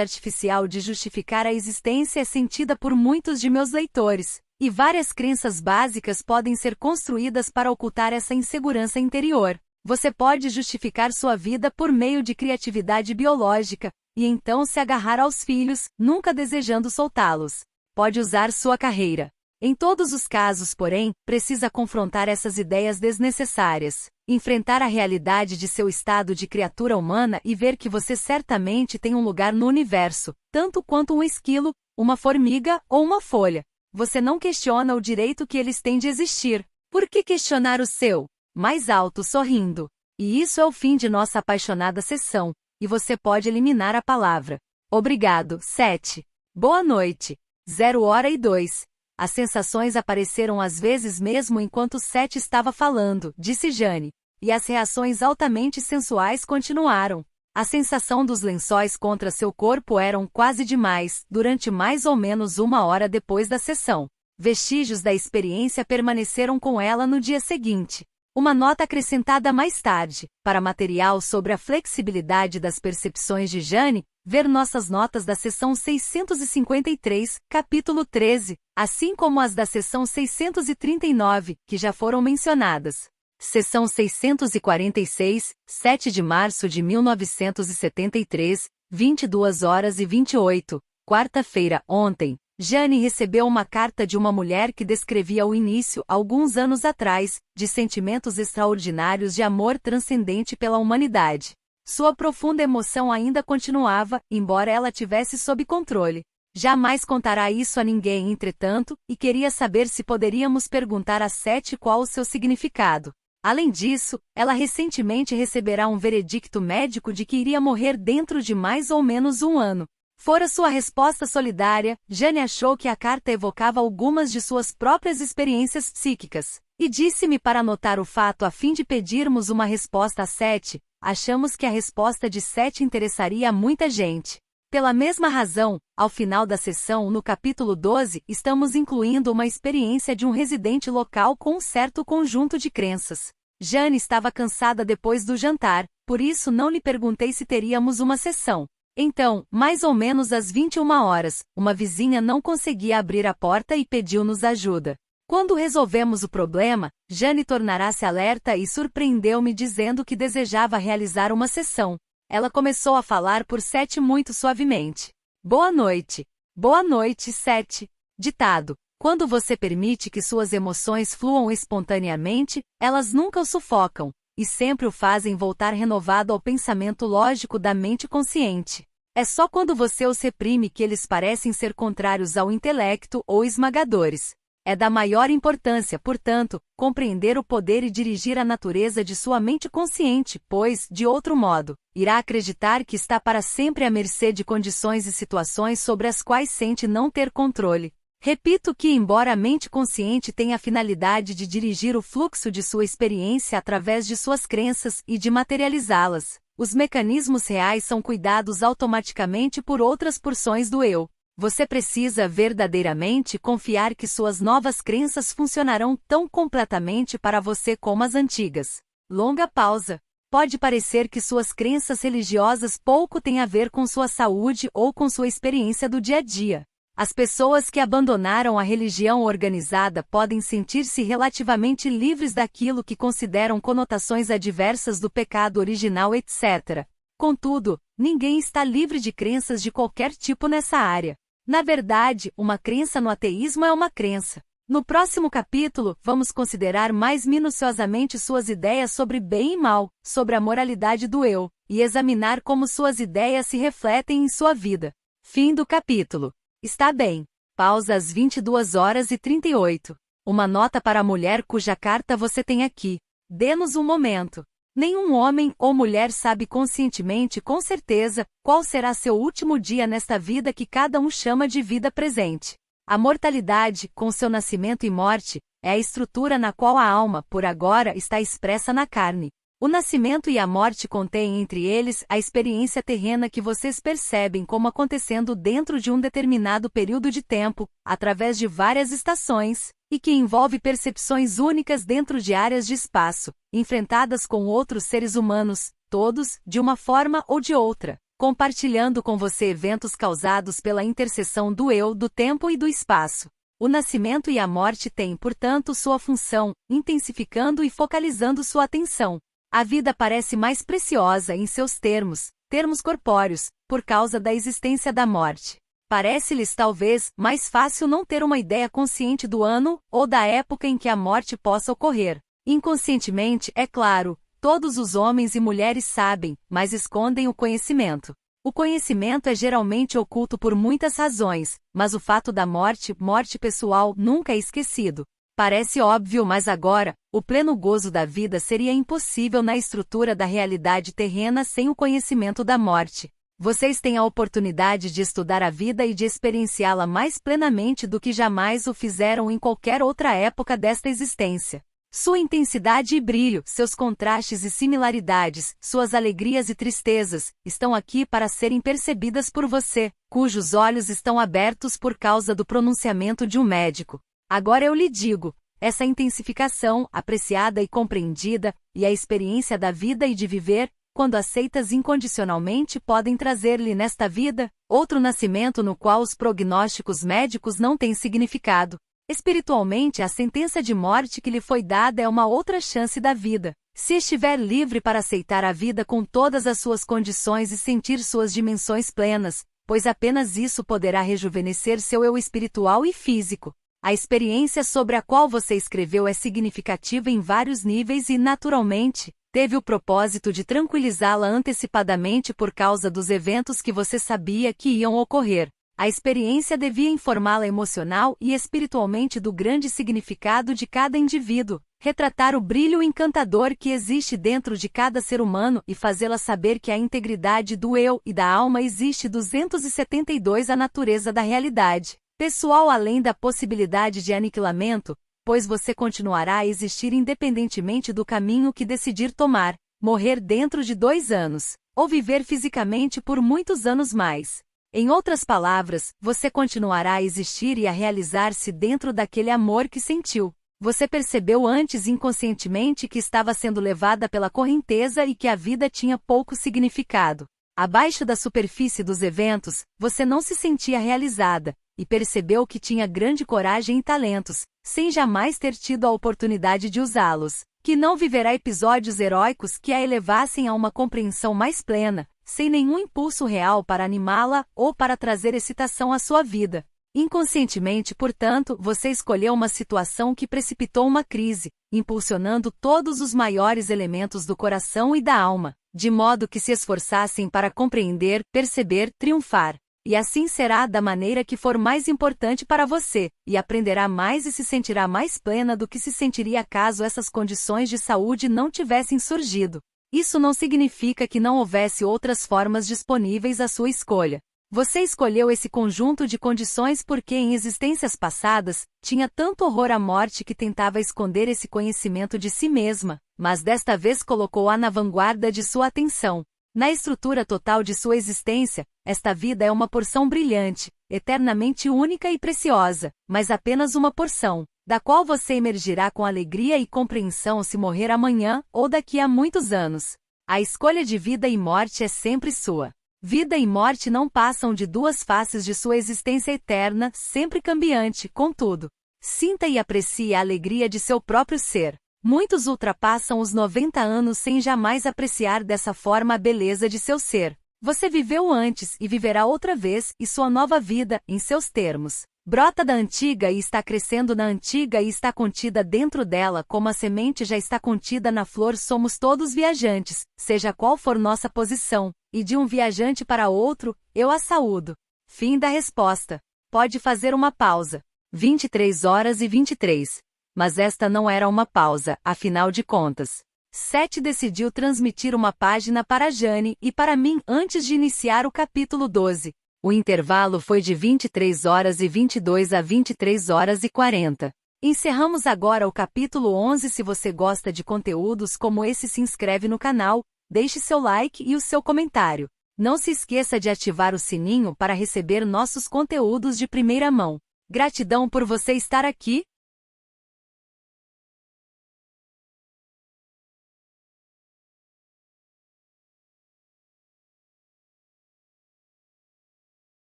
artificial de justificar a existência é sentida por muitos de meus leitores, e várias crenças básicas podem ser construídas para ocultar essa insegurança interior. Você pode justificar sua vida por meio de criatividade biológica, e então se agarrar aos filhos, nunca desejando soltá-los. Pode usar sua carreira. Em todos os casos, porém, precisa confrontar essas ideias desnecessárias, enfrentar a realidade de seu estado de criatura humana e ver que você certamente tem um lugar no universo, tanto quanto um esquilo, uma formiga ou uma folha. Você não questiona o direito que eles têm de existir. Por que questionar o seu? Mais alto, sorrindo. E isso é o fim de nossa apaixonada sessão, e você pode eliminar a palavra. Obrigado, Seth. Boa noite. 0h02. As sensações apareceram às vezes mesmo enquanto Seth estava falando, disse Jane. E as reações altamente sensuais continuaram. A sensação dos lençóis contra seu corpo eram quase demais, durante mais ou menos 1 hora depois da sessão. Vestígios da experiência permaneceram com ela no dia seguinte. Uma nota acrescentada mais tarde, para material sobre a flexibilidade das percepções de Jane, ver nossas notas da sessão 653, capítulo 13, assim como as da sessão 639, que já foram mencionadas. Sessão 646, 7 de março de 1973, 22h28, quarta-feira, ontem. Jane recebeu uma carta de uma mulher que descrevia o início, alguns anos atrás, de sentimentos extraordinários de amor transcendente pela humanidade. Sua profunda emoção ainda continuava, embora ela tivesse sob controle. Jamais contará isso a ninguém, entretanto, e queria saber se poderíamos perguntar a Seth qual o seu significado. Além disso, ela recentemente receberá um veredicto médico de que iria morrer dentro de mais ou menos 1 ano. Fora sua resposta solidária, Jane achou que a carta evocava algumas de suas próprias experiências psíquicas, e disse-me para anotar o fato a fim de pedirmos uma resposta a Seth. Achamos que a resposta de Seth interessaria a muita gente. Pela mesma razão, ao final da sessão, no capítulo 12, estamos incluindo uma experiência de um residente local com um certo conjunto de crenças. Jane estava cansada depois do jantar, por isso não lhe perguntei se teríamos uma sessão. Então, mais ou menos às 21 horas, uma vizinha não conseguia abrir a porta e pediu-nos ajuda. Quando resolvemos o problema, Jane tornará-se alerta e surpreendeu-me dizendo que desejava realizar uma sessão. Ela começou a falar por Seth muito suavemente. Boa noite. Boa noite, Seth. Ditado. Quando você permite que suas emoções fluam espontaneamente, elas nunca o sufocam. e sempre o fazem voltar renovado ao pensamento lógico da mente consciente. É só quando você os reprime que eles parecem ser contrários ao intelecto ou esmagadores. É da maior importância, portanto, compreender o poder e dirigir a natureza de sua mente consciente, pois, de outro modo, irá acreditar que está para sempre à mercê de condições e situações sobre as quais sente não ter controle. Repito que, embora a mente consciente tenha a finalidade de dirigir o fluxo de sua experiência através de suas crenças e de materializá-las, os mecanismos reais são cuidados automaticamente por outras porções do eu. Você precisa verdadeiramente confiar que suas novas crenças funcionarão tão completamente para você como as antigas. Longa pausa. Pode parecer que suas crenças religiosas pouco têm a ver com sua saúde ou com sua experiência do dia a dia. As pessoas que abandonaram a religião organizada podem sentir-se relativamente livres daquilo que consideram conotações adversas do pecado original, etc. Contudo, ninguém está livre de crenças de qualquer tipo nessa área. Na verdade, uma crença no ateísmo é uma crença. No próximo capítulo, vamos considerar mais minuciosamente suas ideias sobre bem e mal, sobre a moralidade do eu, e examinar como suas ideias se refletem em sua vida. Fim do capítulo. Está bem. Pausa às 22h38. Uma nota para a mulher cuja carta você tem aqui. Dê-nos um momento. Nenhum homem ou mulher sabe conscientemente com certeza qual será seu último dia nesta vida que cada um chama de vida presente. A mortalidade, com seu nascimento e morte, é a estrutura na qual a alma, por agora, está expressa na carne. O nascimento e a morte contêm entre eles a experiência terrena que vocês percebem como acontecendo dentro de um determinado período de tempo, através de várias estações, e que envolve percepções únicas dentro de áreas de espaço, enfrentadas com outros seres humanos, todos, de uma forma ou de outra, compartilhando com você eventos causados pela interseção do eu, do tempo e do espaço. O nascimento e a morte têm, portanto, sua função, intensificando e focalizando sua atenção. A vida parece mais preciosa em seus termos corpóreos, por causa da existência da morte. Parece-lhes talvez mais fácil não ter uma ideia consciente do ano ou da época em que a morte possa ocorrer. Inconscientemente, é claro, todos os homens e mulheres sabem, mas escondem o conhecimento. O conhecimento é geralmente oculto por muitas razões, mas o fato da morte pessoal, nunca é esquecido. Parece óbvio, mas agora, o pleno gozo da vida seria impossível na estrutura da realidade terrena sem o conhecimento da morte. Vocês têm a oportunidade de estudar a vida e de experienciá-la mais plenamente do que jamais o fizeram em qualquer outra época desta existência. Sua intensidade e brilho, seus contrastes e similaridades, suas alegrias e tristezas, estão aqui para serem percebidas por você, cujos olhos estão abertos por causa do pronunciamento de um médico. Agora eu lhe digo, essa intensificação, apreciada e compreendida, e a experiência da vida e de viver, quando aceitas incondicionalmente, podem trazer-lhe nesta vida, outro nascimento no qual os prognósticos médicos não têm significado. Espiritualmente, a sentença de morte que lhe foi dada é uma outra chance da vida. Se estiver livre para aceitar a vida com todas as suas condições e sentir suas dimensões plenas, pois apenas isso poderá rejuvenescer seu eu espiritual e físico. A experiência sobre a qual você escreveu é significativa em vários níveis e, naturalmente, teve o propósito de tranquilizá-la antecipadamente por causa dos eventos que você sabia que iam ocorrer. A experiência devia informá-la emocional e espiritualmente do grande significado de cada indivíduo, retratar o brilho encantador que existe dentro de cada ser humano e fazê-la saber que a integridade do eu e da alma existe 272 a natureza da realidade pessoal além da possibilidade de aniquilamento, pois você continuará a existir independentemente do caminho que decidir tomar, morrer dentro de 2 anos, ou viver fisicamente por muitos anos mais. Em outras palavras, você continuará a existir e a realizar-se dentro daquele amor que sentiu. Você percebeu antes inconscientemente que estava sendo levada pela correnteza e que a vida tinha pouco significado. Abaixo da superfície dos eventos, você não se sentia realizada, e percebeu que tinha grande coragem e talentos, sem jamais ter tido a oportunidade de usá-los, que não viverá episódios heróicos que a elevassem a uma compreensão mais plena, sem nenhum impulso real para animá-la ou para trazer excitação à sua vida. Inconscientemente, portanto, você escolheu uma situação que precipitou uma crise, impulsionando todos os maiores elementos do coração e da alma, de modo que se esforçassem para compreender, perceber, triunfar. E assim será da maneira que for mais importante para você, e aprenderá mais e se sentirá mais plena do que se sentiria caso essas condições de saúde não tivessem surgido. Isso não significa que não houvesse outras formas disponíveis à sua escolha. Você escolheu esse conjunto de condições porque em existências passadas, tinha tanto horror à morte que tentava esconder esse conhecimento de si mesma, mas desta vez colocou-a na vanguarda de sua atenção. Na estrutura total de sua existência, esta vida é uma porção brilhante, eternamente única e preciosa, mas apenas uma porção, da qual você emergirá com alegria e compreensão se morrer amanhã ou daqui a muitos anos. A escolha de vida e morte é sempre sua. Vida e morte não passam de duas faces de sua existência eterna, sempre cambiante, contudo. Sinta e aprecie a alegria de seu próprio ser. Muitos ultrapassam os 90 anos sem jamais apreciar dessa forma a beleza de seu ser. Você viveu antes e viverá outra vez, e sua nova vida, em seus termos, brota da antiga e está crescendo na antiga e está contida dentro dela como a semente já está contida na flor. Somos todos viajantes, seja qual for nossa posição, e de um viajante para outro, eu a saúdo. Fim da resposta. Pode fazer uma pausa. 23h23. Mas esta não era uma pausa, afinal de contas. Seth decidiu transmitir uma página para Jane e para mim antes de iniciar o capítulo 12. O intervalo foi de 23h22 a 23h40. Encerramos agora o capítulo 11. Se você gosta de conteúdos como esse, se inscreve no canal, deixe seu like e o seu comentário. Não se esqueça de ativar o sininho para receber nossos conteúdos de primeira mão. Gratidão por você estar aqui,